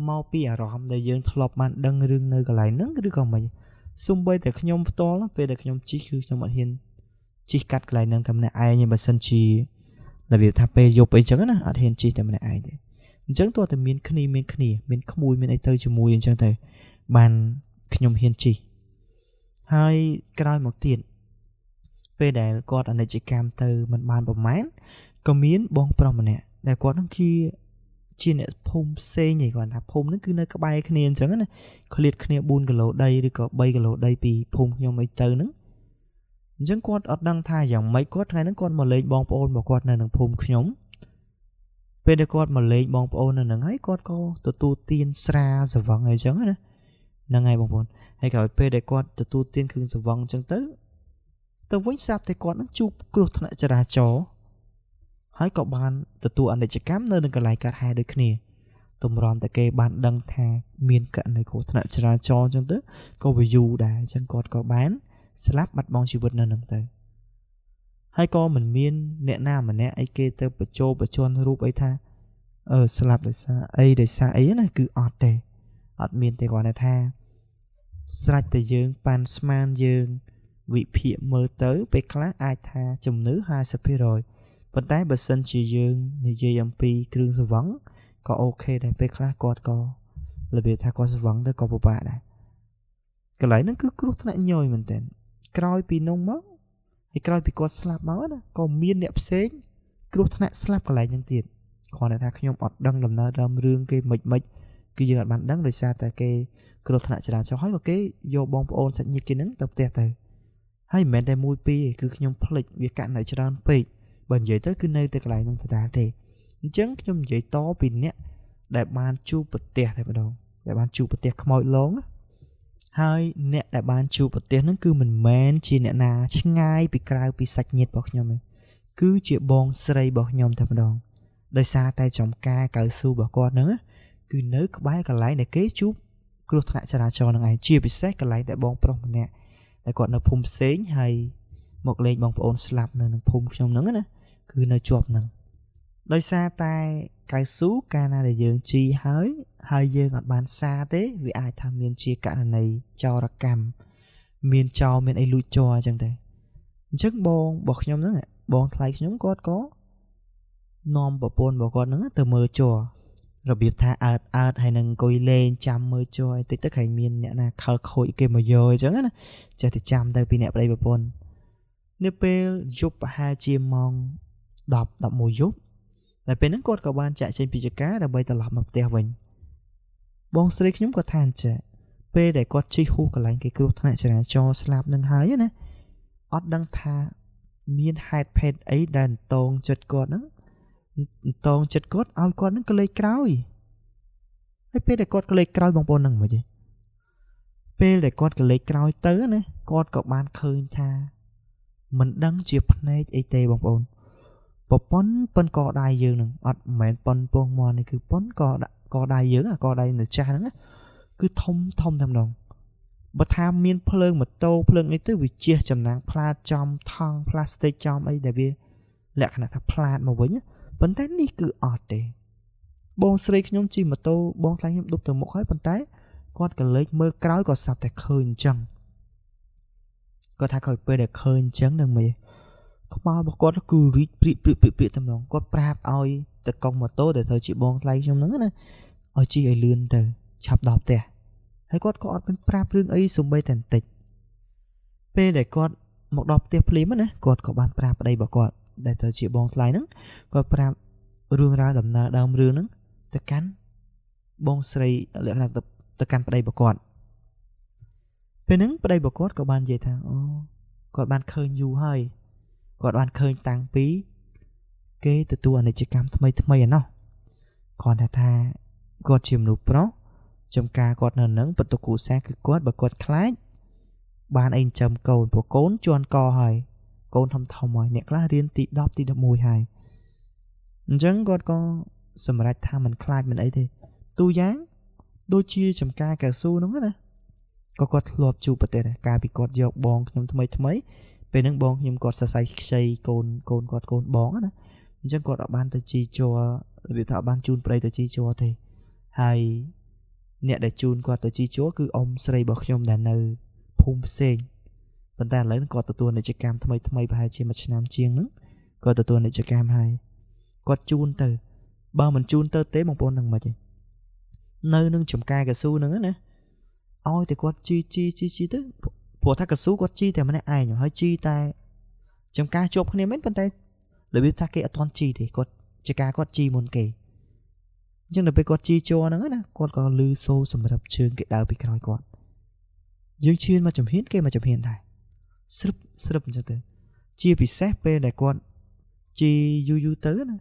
មកពីអារម្មណ៍ដែលយើងធ្លាប់បានដឹងរឿងនៅកន្លែងហ្នឹងឬក៏មិនសូម្បីតែខ្ញុំផ្ទាល់ពេលដែលខ្ញុំជិះគឺខ្ញុំអត់ហ៊ានជិះកាត់កន្លែងហ្នឹងតែម្នាក់ឯងបើសិនជារបៀបថាពេលយប់អីចឹងណាអត់ហ៊ានជិះតែម្នាក់ឯងទេអញ្ចឹងទោះតែមានគ្នាមានក្មួយមានអីទៅជាមួយអញ្ចឹងទៅបានខ្ញុំហ៊ានជិះហើយក្រោយមកទៀតពេលដែលគាត់អនិច្ចកម្មទៅមិនបានប្រមាណក៏មានបងប្រុសម្នាក់ដែលគាត់នឹងជាអ្នកភូមិផ្សេងឯងគាត់ថាភូមិហ្នឹងគឺនៅក្បែរគ្នាអញ្ចឹងណាឃ្លាតគ្នា4គីឡូដីឬក៏3គីឡូដីពីភូមិខ្ញុំអីទៅហ្នឹងអញ្ចឹងគាត់អត់ដឹងថាយ៉ាងម៉េចគាត់ថ្ងៃហ្នឹងគាត់មកលេងបងប្អូនរបស់គាត់នៅក្នុងភូមិខ្ញុំពេលដែលគាត់មកលេងបងប្អូននៅហ្នឹងហើយគាត់ក៏ទទួលទានស្រាសវឹងអីចឹងណាហ្នឹងហើយបងប្អូនហើយក្រោយពេលដែលគាត់ទទួលទានគ្រឿងសវឹងអញ្ចឹងទៅវិញស្រាប់តែគាត់នឹងជួបគ្រោះថ្នាក់ចរាចរណ៍ហើយក៏បានទទួលអនិច្ចកម្មនៅកន្លែងកើតហេតុដូចគ្នាទម្រាំតែគេបានដឹងថាមានករណីគ្រោះថ្នាក់ចរាចរណ៍អញ្ចឹងទៅក៏វាយូរដែរអញ្ចឹងគាត់ក៏បានស្លាប់បាត់បង់ជីវិតនៅនឹងទៅហើយក៏មិនមានអ្នកណាម្នាក់អីគេទៅបញ្ជន់រូបអីថាស្លាប់ដោយសារអីណាគឺអត់ទេអត់មានទេគាត់ថាស្រេចតែយើងប៉ាន់ស្មានយើងវិភាគមើលទៅពេលខ្លះអាចថាជំនឿ 50% ប៉ុន្តែបើសិនជាយើងនិយាយអំពីគ្រឿងសង្វឹងក៏អូខេដែរពេលខ្លះគាត់ក៏របៀបថាគាត់សង្វឹងទៅក៏ពិបាកដែរកន្លែងហ្នឹងគឺគ្រោះថ្នាក់ញយមែនតើក្រោយពីនោះមក ហើយក្រោយពីគាត់ស្លាប់មកណាក៏មានអ្នកផ្សេងគ្រោះថ្នាក់ស្លាប់កន្លែងហ្នឹងទៀតគ្រាន់តែថាខ្ញុំអត់ដឹងដំណើរដើមរឿងគេមិនគឺយើងអត់បានដឹងដោយសារតែគេគ្រោះថ្នាក់ចរាចរណ៍ហើយក៏គេយកបងប្អូនសាច់ញាតិគេហ្នឹងទៅផ្ទះទៅហើយមិនមែនតែមួយពីរគឺខ្ញុំភ្លេចវាកាត់នៅច្រើនពេកបើនិយាយទៅគឺនៅតែកន្លែងហ្នឹងដដែលទេអញ្ចឹងខ្ញុំនិយាយតពីអ្នកដែលបានជួបប្រទះតែម្ដងដែលបានជួបប្រទះខ្មោចលងហើយអ្នកដែលបានជួបប្រទះហ្នឹងគឺមិនមែនជាអ្នកណាឆ្ងាយពីក្រៅពីសាច់ញាតិរបស់ខ្ញុំទេគឺជាបងស្រីរបស់ខ្ញុំតែម្ដងដោយសារតែចំការកៅស៊ូរបស់គាត់ហ្នឹងគឺនៅក្បែរកន្លែងដែលគេជួបគ្រោះថ្នាក់ចរាចរណ៍ហ្នឹងឯងជាពិសេសកន្លែងដែលបងប្រុសម្នាក់ដែលគាត់នៅភូមិផ្សេងហើយមកលេងបងប្អូនស្លាប់នៅក្នុងភូមិខ្ញុំហ្នឹងណាគឺនៅជាប់ហ្នឹងដោយសារតែកៅស៊ូកាលណាដែលយើងជីហើយយើងអត់បានសារទេវាអាចថាមានជាករណីចោរកម្មមានចោរមានអីលួចចោរអញ្ចឹងតែអញ្ចឹងបងរបស់ខ្ញុំហ្នឹងបងថ្លៃខ្ញុំគាត់ក៏នាំប្រពន្ធរបស់គាត់ហ្នឹងទៅមើលចោររបៀបថាអើតហើយនឹងអង្គុយលេងចាំមើលចោរតិចទៅក្រែងមានអ្នកណាខលខូចគេមកយកអញ្ចឹងណាចេះតែចាំទៅពីអ្នកប្តីប្រពន្ធនៅពេលយប់ប្រហែលជាម៉ោង10-11យប់តែពេលហ្នឹងគាត់ក៏បានចាក់ចេញពីចកាដើម្បីត្រឡប់មកផ្ទះវិញបងស្រីខ្ញុំក៏ថាអញ្ចឹងពេលដែលគាត់ជិះហួសកន្លែងគេគ្រោះថ្នាក់ចរាចរណ៍ស្លាប់នឹងហើយណាអត់ដឹងថាមានហេតុភេទអីដែលតងចិត្តគាត់ហ្នឹងតងចិត្តគាត់ឲ្យគាត់ហ្នឹងក្លេកក្រោយហើយពេលដែលគាត់ក្លេកក្រោយបងប្អូនហ្នឹងមិនទេពេលដែលគាត់ក្លេកក្រោយទៅណាគាត់ក៏បានឃើញថាមិនដឹងជាភ្នែកអីទេបងប្អូនប៉ុនកដៃយើងនឹងអត់មែនប៉ុនពងមន់នេះគឺប៉ុនកដៃយើងកដៃនៅចាស់ហ្នឹងគឺធំតែម្ដងបើថាមានភ្លើងម៉ូតូភ្លើងអីទៅវាជះចំណាំងផ្លាតចំថង់ផ្លាស្ទិកចំអីដែលវាលក្ខណៈថាផ្លាតមកវិញប៉ុន្តែនេះគឺអត់ទេបងស្រីខ្ញុំជិះម៉ូតូបងថ្លៃខ្ញុំដប់ទៅមុខហើយប៉ុន្តែគាត់ក៏លេចមើលក្រោយក៏សាប់តែឃើញអញ្ចឹងគាត់ថាក្រោយពេលដែលឃើញអញ្ចឹងនឹងមិនក្បាលរបស់គាត់គឺរីកព្រាកតែម្ដងគាត់ប្រាប់ឲ្យទៅកង់ម៉ូតូដែលត្រូវជាបងថ្លៃខ្ញុំហ្នឹងណាឲ្យជិះឲ្យលឿនទៅឆាប់ដល់ផ្ទះហើយគាត់ក៏អត់មានប្រាប់រឿងអីសូម្បីតែបន្តិចពេលដែលគាត់មកដល់ផ្ទះភ្លាមណាគាត់ក៏បានប្រាប់ប្តីរបស់គាត់ដែលត្រូវជាបងថ្លៃហ្នឹងគាត់ប្រាប់រឿងរ៉ាវដំណើរដើមរឿងហ្នឹងទៅកាន់បងស្រីលក្ខណៈទៅកាន់ប្តីរបស់គាត់ពេលហ្នឹងប្តីរបស់គាត់ក៏បាននិយាយថាអូគាត់បានឃើញយូរហើយគាត់បានឃើញតាំងពីគេទទួលអនិច្ចកម្មថ្មីឯណោះគាត់ថាគាត់ជាមនុស្សប្រុសចំការគាត់នៅនឹងបន្ទុកគ្រួសារគឺគាត់បើគាត់ខ្លាចបានអីចិញ្ចឹមកូនព្រោះកូនជន់កហើយកូនធំហើយអ្នកខ្លះរៀនទី10ទី11ហើយអញ្ចឹងគាត់ក៏សម្រេចថាមិនខ្លាចមិនអីទេទូយ៉ាងដូចជាចំការកៅស៊ូហ្នឹងណាក៏គាត់ធ្លាប់ជួបប្រទេសដែរកាលពីគាត់យកបងខ្ញុំថ្មីពេលហ្នឹងបងខ្ញុំគាត់សរសៃខ្ចីកូនគាត់កូនបងណាអញ្ចឹងគាត់អត់បានទៅជីជ័ររបៀបថាអត់បានជូនប្តីទៅជីជ័រទេហើយអ្នកដែលជូនគាត់ទៅជីជ័រគឺអ៊ំស្រីរបស់ខ្ញុំដែលនៅភូមិផ្សេងប៉ុន្តែឥឡូវគាត់ទទួលនិច្ចកម្មថ្មីប្រហែលជាមួយឆ្នាំជាងហ្នឹងគាត់ទទួលនិច្ចកម្មហើយគាត់ជូនទៅបើមិនជូនទៅទេបងប្អូននឹងមិនទេនៅនឹងចំការកស៊ូហ្នឹងណាឲ្យតែគាត់ជីទៅព្រោះថាកស៊ូគាត់ជីតែម្នាក់ឯងហើយជីតែចំការជាប់គ្នាមែនប៉ុន្តែរបៀបថាគេអត់ទាន់ជីទេគាត់ចការគាត់ជីមុនគេអញ្ចឹងដល់ពេលគាត់ជីជ័រហ្នឹងណាគាត់ក៏លឺសូរសម្រាប់ជើងគេដើរពីក្រោយគាត់យើងឈានមកចំហៀនគេមកចំហៀនដែរស្រុបអញ្ចឹងទៅជាពិសេសពេលដែលគាត់ជីយូរទៅណា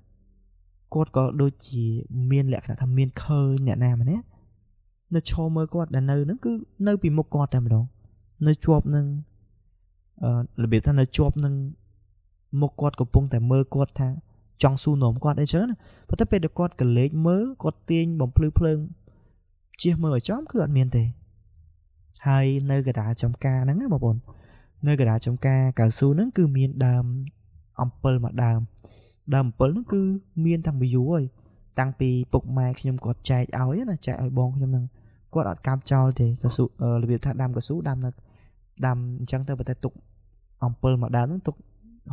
គាត់ក៏ដូចជាមានលក្ខណៈថាមានឃើញអ្នកណាម្នាក់នៅឈរមើលគាត់ដែលនៅហ្នឹងគឺនៅពីមុខគាត់តែម្ដងនៅជាប់នឹងរបៀបថានៅជាប់នឹងមុខគាត់កំពុងតែមើលគាត់ថាចង់ស៊ូនោមគាត់អីចឹងណាប៉ុន្តែពេលដែលគាត់កលេចមើលគាត់ទាញបំភ្លឺភ្លើងជិះមើលឲ្យចំគឺអត់មានទេហើយនៅកណ្ដាលចំការហ្នឹងណាបងប្អូននៅកណ្ដាលចំការកៅស៊ូហ្នឹងគឺមានដើមអំពិលមួយដើមអំពិលហ្នឹងគឺមានតាំងពីយូរហើយតាំងពីពុកម៉ែខ្ញុំគាត់ចែកឲ្យណាចែកឲ្យបងខ្ញុំហ្នឹងគាត់អត់កាប់ចោលទេកស៊ូរបៀបថាដាំកស៊ូដាំអញ្ចឹងទៅប៉ុន្តែទុកអំពិលមួយដើមហ្នឹងទុក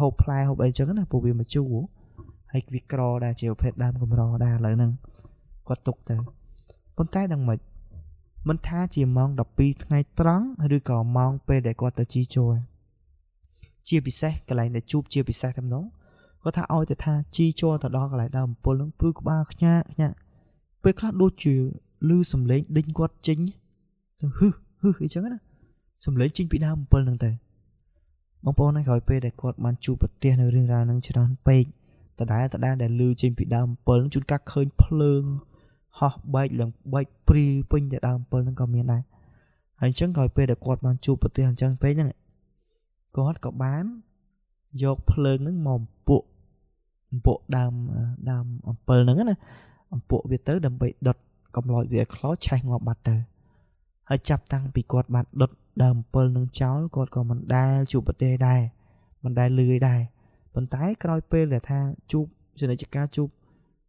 ហូបផ្លែហូបអីអញ្ចឹងណាព្រោះវាមកជូរហើយវាក្រដែរជាប្រភេទដើមកម្រដែរឥឡូវហ្នឹងគាត់ទុកទៅប៉ុន្តែដឹងមិនថាជាម៉ោង12ថ្ងៃត្រង់ឬក៏ម៉ោងពេលដែលគាត់ទៅជី chia bị xe cái này để chụp chia bị xe thầm nó có tha oi thì tha chi cho tao đó cái này đào một lưng pru của ba nha nha về khác đôi chiều lư sầm lấy đinh quạt chính hư hư cái chẳng á sầm lấy chính bị đào một lưng tề bóng bóng này gọi pe để quạt man chụp bật tiền ở riêng ra nâng cho nó pe ta đã để lư chính bị đào một lưng chúng các khơi phơn họ bay lần bay pri pin để đào một lưng còn miền này anh chẳng gọi pe để quạt man chụp bật tiền chẳng pe nhá có có bán dọc phơn nó mồm bộ đam pờ nứng á bộ việt tới đầm bị đột cầm lòi việc khó chạy ngọt bạt đời hơi chập tăng bị quạt bạt đột đầm pờ nứng cháu còn mình đai chụp bật đê đai mình đai lười đai mình tái coi p là tha chụp cho nên chỉ cá chụp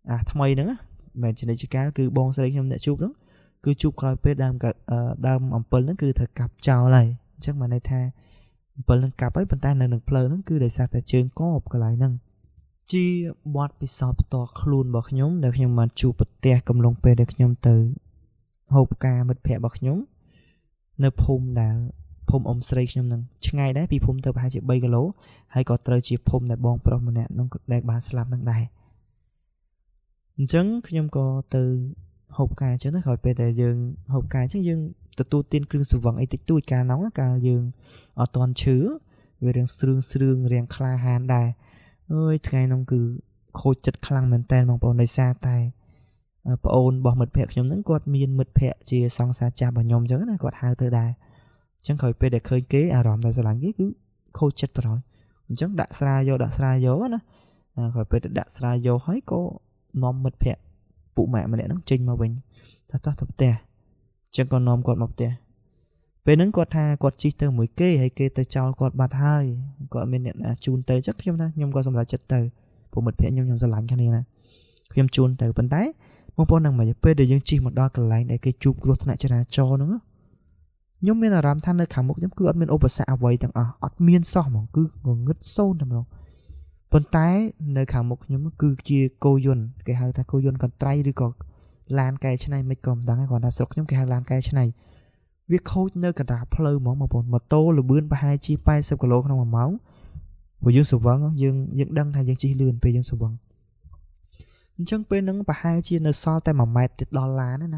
tham mây nữa mà chỉ nên chỉ cá cứ bon sẽ trong để chụp đó cứ chụp coi p đam pờ nó cứ thật cặp chào lại chắc mà này tha pờ nứng cặp ấy mình tay là nứng pờ nó cứ để sao tại trường có một cái lại nâng chi bọt bị sọp to khuôn bọc nhóm để nhóm mà chụp bật tè cầm lông pe để nhóm từ hộp ca mật phẹ bọc nhóm nơi phum đã phum ông sấy nhóm nâng ngày đấy bị phum từ 2 triệu 3 lỗ hay có tới chỉ phum để bong pro một nè nó đẹp bán slab nâng đài chứng nhóm có từ hộp ca chứ nó khỏi pe để dừng hộp ca chứ dừng từ tu tiên cương sự vọng ấy tích tui ca nóng ca dừng ở toàn chứa về đường sương riêng kha hàn đài ơi ngày nông cứ khôi chật khăng mình tên bằng bọn này xa tay bọn bỏ mật phẹt nhóm những quạt miên mật phẹt chia xong xa cha bà nhóm chứ này quạt hai từ đài chẳng khỏi pe để khơi kế rõm tại sao làm cái cứ khôi chật vào rồi chẳng đã xa vô đó khỏi pe đã xa vô hết có nóm mật phẹt phụ mẹ mà để nó trình mà mình ta thập tè chẳng còn nóm quạt mọc tè về nâng quạt hà quạt chi từ mũi kê hay kê từ cháu quạt bạt hai quạt mình nhận chun tới chắc chúng ta nhom qua xong là chất từ của một phe nhom ra lạnh cái này nè khi chun từ bên tay mong muốn rằng mà về để những chi một đo cái lạnh để cái chụp growth lại cho nó nhom mình là làm than nơi khám một nhóm cứ admin over xạ vậy thằng admin so mà cứ còn ngất sâu nằm lòng bên tay nơi khám một nhóm cứ chia cô yun cái hai ta cô yun còn trai đi còn lan cây trên này mấy còn đang còn đã sọc nhóm cái hai lan cây trên này việc khôi nơi cả đá pleu mỏ mà tô là bươn ba hai chi bay xem cả lô không mà máu của dương sụp vắng dương đăng hay dương chi lươn về dương sụp vắng chẳng bên nắng ba hai chi nơi so tay mà mai tiết đo lá nữa nè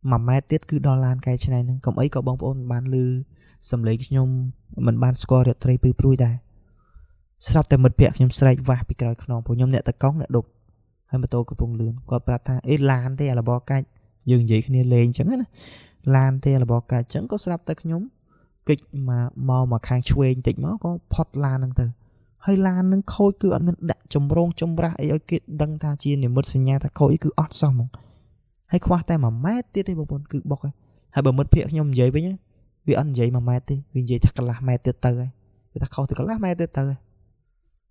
mà mai tiết cứ đo lan cái trên này nè còn ấy có bóng ôn bán lư sầm lấy nhom mình bán score được tray pư pui đây sau tay mật bẹt nhom strike và bị cái non của nhom nè ta cong nè đục hay mà tô cái vùng lươn qua prata ấy lan thế là bò cay dừng vậy khi lên chẳng á lan thế là bỏ cả chẳng có sắp tới nhóm kịch mà màu mà khang chuên tịnh nó có pot lan năng từ hay lan năng khôi cứ ăn đặt trong rong trong ra ấy cái đăng tha chiên để mất sinh nha ta khôi cứ ót xong hay khoa tay mà mát tiết đi bộ cứ bọc hay bờ mất phiệt nhom vậy với nhá vì ăn vậy mà mát đi vì vậy thật là mát tiết từ người ta khôi thì có lá mát tiết từ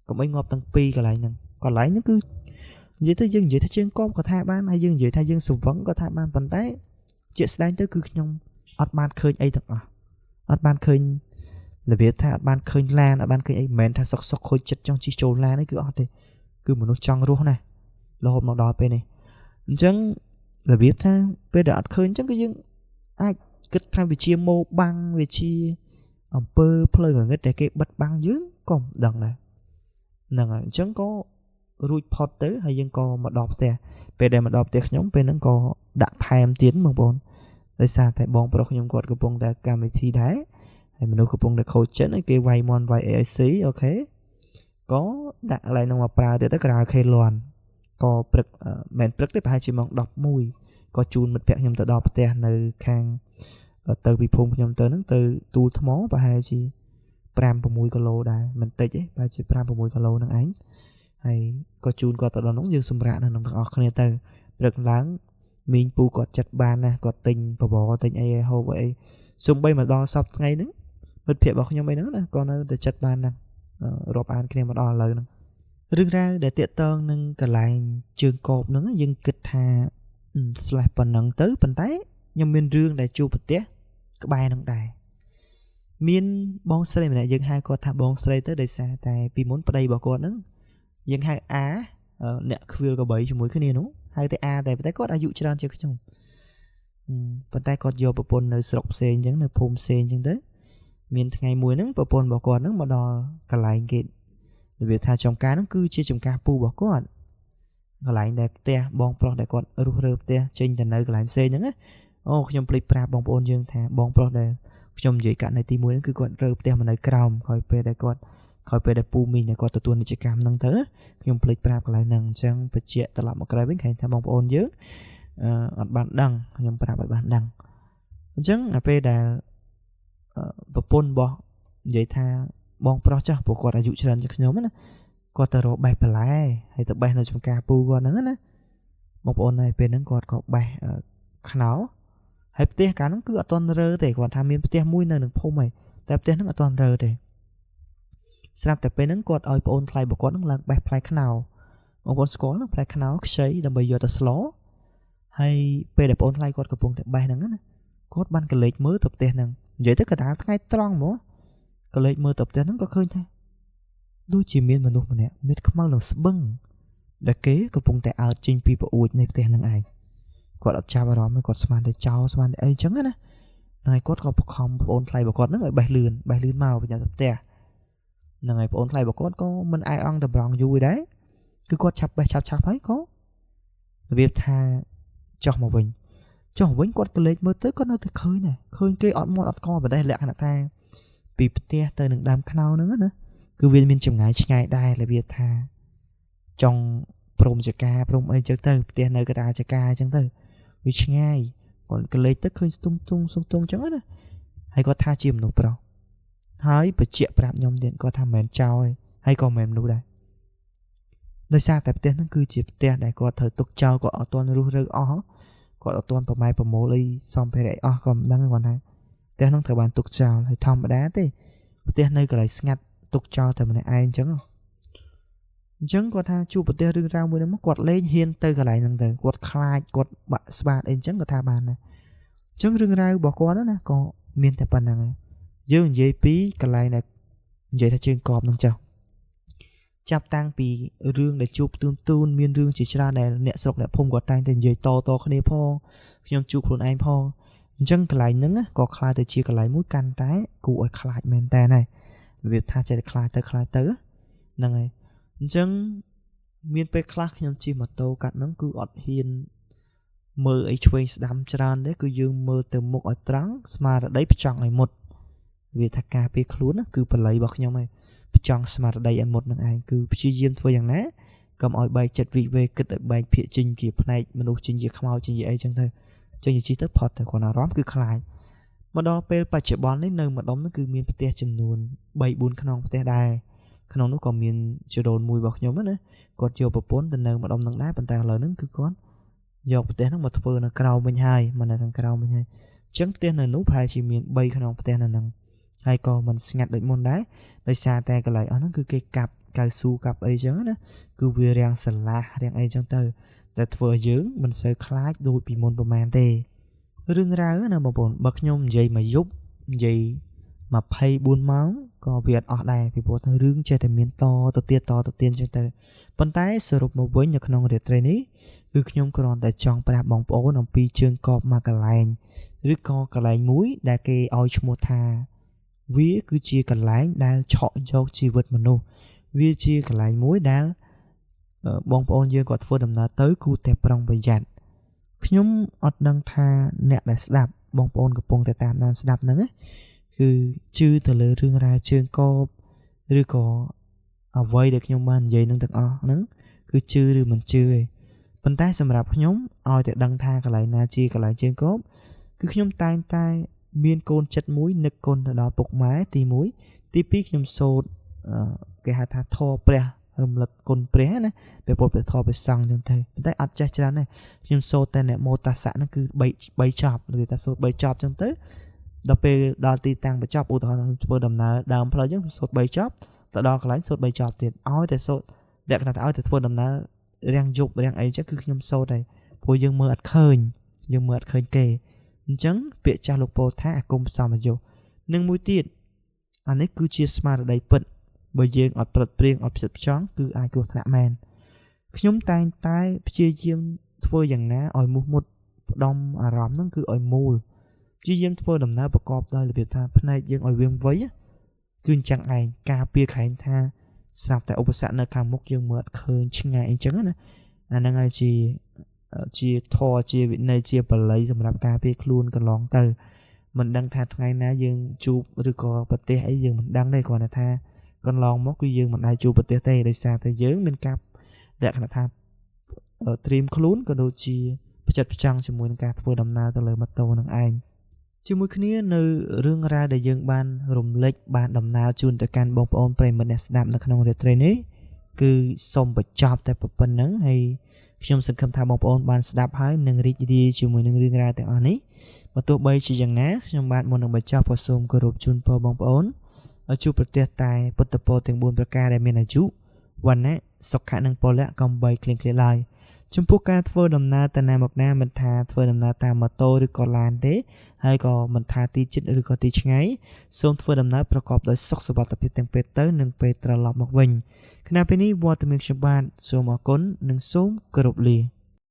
còn mấy ngọc tăng pi còn lại nè còn lại nó cứ vậy tới dương vậy tới chương con có tha ban hay dương vậy thay dương sụp vẫn có tha ban vận tái chuyện đánh tới cứ nhung ọt ban khơi ấy thật ọt ban khơi là việc thay ọt ban khơi lan ọt ban khơi ấy mền thay sọc khơi chất trong chi trâu lan ấy cứ ọt thì cứ một nó trăng luôn này lo hộp màu đỏ bên này chẳng là việc thay về đợt khơi chẳng cái dương ai kết thay về chia mô băng về chia pơ plei ở để cái bật băng dưới còn đằng này đằng chẳng có rui pot tới hay dương co mà đọp tè về đây mà đọp tè nhóm bên nó co đã tham tiến bằng bốn tại sao tại bong pro nhóm quạt cái bong đã cam thi đá hay mình nuôi cái bong để khôi chết cái vay mon vay AIC ok có đặt lại nó mà pra để tất cả khai loàn có bực mền bực đấy hai chị mong đọc mùi có chun mật vẹt nhóm tự đọp tè nơi khang từ bị phun nhóm tới nó từ tu thấm máu và hai chị pram vào mùi calo đài mình tịch ấy ba chị pram vào mùi calo năng ánh hay có chun có tự đó nóng dương xung rạ nên nó ở khné từ rất láng mình pu có chặt bàn nè có tình và bỏ tình ai hô vậy xung bay mà đo sập ngay nữa mật phiệt bảo nhau mấy nữa nè còn nó để chặt bàn nè rộp an kia mà đo lời nè rưng ra để tiện tơn nâng cả lại trường cột nữa nhưng kịch hà slap phần nâng tới phần tái nhưng miền rương để chu bật tía cái bài nâng đài miền bong sấy này dừng hai con thả bong sấy tới đây xa tại vì muốn vào đây bảo con nữa dừng hai á nè kêu có bảy cho mỗi cái này nữa hai tay a tại tay có đã dụ cho đang chơi cái chung phần tay còn vô bộ nơi sọc sen chẳng là phun sen chẳng đấy មានថ្ងៃមួយហ្នឹងប្រពន្ធរបស់គាត់ហ្នឹងមកដល់កន្លែងគេរបៀបថាចំការហ្នឹងគឺជាចំការពូរបស់គាត់កន្លែងដែលផ្ទះបងប្រុសដែលគាត់រុះរើផ្ទះចេញទៅនៅកន្លែងផ្សេងហ្នឹងណាអូខ្ញុំភ្លេចប្រាប់បងប្អូនយើងថាបងប្រុសដែលខ្ញុំនិយាយករណីទី1ហ្នឹងគឺគាត់រើផ្ទះមកនៅក្រោមក្រោយពេលដែលពូមីងដែលគាត់ទទួលនិច្ចកម្មហ្នឹងទៅខ្ញុំភ្លេចប្រាប់កន្លែងហ្នឹងអញ្ចឹងបញ្ជាក់ត្រឡប់មកក្រោយវិញឃើញថាបងប្អូនយើងអត់បានដឹងខ្ញុំប្រាប់ឲ្យបានដឹងអញ្ចឹងពេលដែលប្រពន្ធរបស់និយាយថាបងប្រុសចាស់ព្រោះគាត់អាយុច្រើនជាងខ្ញុំណាគាត់ទៅរកបេះបន្លែហើយទៅបេះនៅចំការពូគាត់ហ្នឹងណាបងប្អូនហើយពេលហ្នឹងគាត់ក៏បេះខ្នោហើយផ្ទះកាលហ្នឹងគឺអត់ទាន់រើទេគាត់ថាមានផ្ទះមួយនៅនឹងភូមិហើយតែផ្ទះហ្នឹងអត់ទាន់រើទេស្រាប់តែពេលហ្នឹងគាត់ឲ្យប្អូនថ្លៃរបស់គាត់ហ្នឹងឡើងបេះផ្លែខ្នោបងប្អូនស្គាល់ផ្លែខ្នោខ្ចីដើម្បីយកទៅស្លហើយពេលដែលប្អូនថ្លៃគាត់កំពុងតែបេះហ្នឹងណាគាត់បានកលេចមើលទៅផ្ទះហ្នឹងនិយាយទៅកណ្ដាលថ្ងៃត្រង់ហ្មងកលេចមើលទៅផ្ទះហ្នឹងក៏ឃើញថាដូចជាមានមនុស្សម្នាក់មានខ្មៅនឹងស្បឹងដែលគេកំពុងតែអើតចេញពីប្អួចនៃផ្ទះហ្នឹងឯងគាត់អត់ចាប់អារម្មណ៍គាត់ស្មានតែចោលស្មានតែអីចឹងណាហើយគាត់ក៏បខំប្អូនថ្លៃរបស់គាត់ហ្នឹងឲ្យបេះលឿនមកប្រចាំទៅផ្ទះហ្នឹងហើយប្អូនថ្លៃរបស់គាត់ក៏មិនអាយអង្គតម្រង់យូរដែរគឺគាត់ឆាប់បេះឆាប់ហើយក៏របៀបថាចុះមកវិញគាត់ក៏លេចមើលទៅគាត់នៅតែឃើញដែរឃើញគេអត់មាត់អត់កបដេះលក្ខណៈថាពីផ្ទះទៅនឹងដើមខ្នោហ្នឹងណាគឺវាមានចម្ងាយឆ្ងាយដែររបៀបថាចង់ព្រមចកាព្រមអីចឹងទៅផ្ទះនៅកណ្ដាលចកាចឹងទៅវាឆ្ងាយគាត់ក៏លេចទៅឃើញស្ទង់ចឹងណាហើយគាត់ថាជាមនុស្សប្រុសហើយបញ្ជាក់ប្រាប់ខ្ញុំទៀតគាត់ថាមិនមែនចោលទេហើយក៏មិនមែនមនុស្សដែរដោយសារតែផ្ទះហ្នឹងគឺជាផ្ទះដែលគាត់ត្រូវទុកចោលគាត់អត់ទាន់រុះរើអស់គាត់អត់ទាន់ប្រម៉ែប្រមូលអីសម្ភារៈអស់ក៏មិនដឹងគាត់ថាផ្ទះហ្នឹងត្រូវបានទុកចោលហើយធម្មតាទេផ្ទះនៅកន្លែងស្ងាត់ទុកចោលតែម្នាក់ឯងអញ្ចឹងគាត់ថាជួបប្រទះរឿងរ៉ាវមួយហ្នឹងមកគាត់លេងហ៊ានទៅកន្លែងហ្នឹងទៅគាត់ខ្លាចគាត់បាក់ស្បាតអីអញ្ចឹងគាត់ថាបានដែរអញ្ចឹងរឿងរ៉ាវរបស់គាត់ណាក៏មានតែប៉ុណ្្នឹងឯងយើងនិយាយពីកន្លែងដែលនិយាយថាជើងកបហ្នឹងចុះចាប់តាំងពីរឿងដែលជួបទូនមានរឿងជាច្រើនដែលអ្នកស្រុកអ្នកភូមិគាត់តែងតែនិយាយតគ្នាផងខ្ញុំជួបខ្លួនឯងផងអញ្ចឹងកន្លែងហ្នឹងក៏ខ្លាចទៅជាកន្លែងមួយកាន់តែគួរឲ្យខ្លាចមែនតើណារបៀបថាចេះតែខ្លាចទៅហ្នឹងហើយអញ្ចឹងមានពេលខ្លះខ្ញុំជិះម៉ូតូកាត់ហ្នឹងគឺអត់ហ៊ានមើលអីឆ្វេងស្ដាំច្រើនទេគឺយើងមើលទៅមុខឲ្យត្រង់ស្មារតីផ្ចង់ឲ្យមុតវាថាការពារខ្លួនគឺបល័យរបស់ខ្ញុំហើយផ្ចង់ស្មារតីឲ្យមុតនឹងឯងគឺព្យាយាមធ្វើយ៉ាងណាកុំឲ្យបែកចិត្តវិវេគិតឲ្យបែកភាកចេញជាផ្នែកមនុស្សចេញជាខ្មោចចេញជាអីចឹងទៅចេញជាជីទៅផុតទៅគាត់អារម្មណ៍គឺខ្លាចមកដល់ពេលបច្ចុប្បន្ននេះនៅម្ដុំហ្នឹងគឺមានផ្ទះចំនួន 3-4 ខ្នងផ្ទះដែរក្នុងនោះក៏មានជីដូនមួយរបស់ខ្ញុំណាគាត់យកប្រពន្ធទៅនៅម្ដុំហ្នឹងដែរប៉ុន្តែឥឡូវហ្នឹងគឺគាត់យកផ្ទះហ្នឹងមកធ្វើនៅក្រៅវិញហើយមកនៅខាងក្រៅវិញហើយអញ្ចឹងផ្ទះនៅនោះប្រហែលជាមាន3ខ្នងផ្ទះនៅហ្នឹងហើយក៏មិនស្ងាត់ដូចមុនដែរដោយសារតែកន្លែងអស់ហ្នឹងគឺគេកាប់កៅស៊ូកាប់អីចឹងណាគឺវារាំងស្រឡះរាំងអីចឹងទៅតែធ្វើឲ្យយើងមិនសូវខ្លាចដូចពីមុនប្រហែលទេរឿងរ៉ាវណាបងប្អូនបើខ្ញុំនិយាយមួយយប់និយាយ24ម៉ោងក៏វាអត់អស់ដែរពីព្រោះទៅរឿងចេះតែមានតទៅទៀតចឹងទៅប៉ុន្តែសរុបមកវិញនៅក្នុងរាត្រីនេះគឺខ្ញុំគ្រាន់តែចង់ប្រាប់បងប្អូនអំពីជើងកបមួយកន្លែងឬក៏កន្លែងមួយដែលគេឲ្យឈ្មោះថាវាគឺជាកន្លែងដែលឆក់យកជីវិតមនុស្សវាជាកន្លែងមួយដែលបងប្អូនយើងគាត់ធ្វើដំណើរទៅគួរតែប្រុងប្រយ័ត្នខ្ញុំអត់ដឹងថាអ្នកដែលស្ដាប់បងប្អូនកំពុងតែតាមដានស្ដាប់ហ្នឹងគឺជឿទៅលើរឿងរ៉ាវជើងកបឬក៏អ្វីដែលខ្ញុំបាននិយាយនឹងទាំងអស់ហ្នឹងគឺជឿឬមិនជឿទេប៉ុន្តែសម្រាប់ខ្ញុំឲ្យតែដឹងថាកន្លែងណាជាកន្លែងជើងកបគឺខ្ញុំតែងតែមានកូនចិត្តមួយនឹកគុណទៅដល់ពុកម៉ែទី1ទី2ខ្ញុំសូត្រគេហៅថាធម៌ព្រះរំលឹកគុណព្រះណាព្រះពុទ្ធព្រះធម៌ព្រះសង្ឃចឹងទៅប៉ុន្តែអត់ចេះច្រើនទេខ្ញុំសូត្រតែអ្នកមោតសៈហ្នឹងគឺ3ចប់ឬថាសូត្រ3ចប់ចឹងទៅដល់ពេលដល់ទីតាំងបញ្ចប់ឧទាហរណ៍ខ្ញុំធ្វើដំណើរដើមផ្លូវចឹងសូត្រ3ចប់ទៅដល់កន្លែងសូត្រ3ចប់ទៀតឲ្យតែសូត្រលក្ខណៈឲ្យតែធ្វើដំណើររាំងយប់រាំងអីចឹងគឺខ្ញុំសូត្រហើយព្រោះយើងមើលអត់ឃើញគេអញ្ចឹងពាក្យចាស់លោកពោលថាអាគមសមយុនឹងមួយទៀតអានេះគឺជាស្មារតីពិតបើយើងអត់ប្រឹកព្រៀងអត់ផ្សិតផ្ចង់គឺអាចគ្រោះថ្នាក់មែនខ្ញុំតែងតែព្យាយាមធ្វើយ៉ាងណាឲ្យមុះមុតផ្ដំអារម្មណ៍ហ្នឹងគឺឲ្យមូល ជាយាមធ្វើដំណើរប្រកបដោយរបៀបថាផ្នែកយើងឲ្យវាងវៃគឺអញ្ចឹងឯងការពារខែងថាស្រាប់តែឧបសគ្គនៅខាងមុខយើងមើលអត់ឃើញឆ្ងាយអញ្ចឹងណាអាហ្នឹងហើយជាធរជាវិន័យជាបល័យសម្រាប់ការពារខ្លួនកន្លងទៅមិនដឹងថាថ្ងៃណាយើងជួបឬក៏ប្រទេសអីយើងមិនដឹងទេគ្រាន់តែថាកន្លងមកគឺយើងមិនដែលជួបប្រទេសទេដោយសារតែយើងមានការលក្ខណៈថាត្រៀមខ្លួនក៏ដូចជាប្រចិត្តផ្ចង់ជាមួយនឹងការធ្វើដំណើរទៅលើម៉ូតូនឹងឯងជាមួយគ្នានៅរឿងរ៉ាវដែលយើងបានរំលេចបានដំណើរជូនទៅកាន់បងប្អូនប្រិយមិត្តអ្នកស្ដាប់នៅក្នុងរាត្រីនេះគឺសូមបញ្ចប់តែប៉ុណ្្នឹងហើយខ្ញុំសង្ឃឹមថាបងប្អូនបានស្ដាប់ហើយនឹងរីករាយជាមួយនឹងរឿងរ៉ាវទាំងអស់នេះបើទោះបីជាយ៉ាងណាខ្ញុំបាទមុននឹងបញ្ចប់ក៏សូមគោរពជូនពរបងប្អូនឲ្យជួបប្រទះតែពុទ្ធពរទាំង4ប្រការដែលមានអាយុវណ្ណៈសុខៈនិងពលៈកំបីគ្លៀងគ្លាឡើយចំពោះការធ្វើដំណើរទៅណាមកណាមិនថាធ្វើដំណើរតាមម៉ូតូឬក៏ឡានទេហើយក៏មិនថាទីជិតឬក៏ទីឆ្ងាយសូមធ្វើដំណើរប្រកបដោយសុខសុវត្ថិភាពទាំងពេលទៅនិងពេលត្រឡប់មកវិញខណៈពេលនេះវត្តមានខ្ញុំបាទសូមអរគុណនិងសូមគោរពលា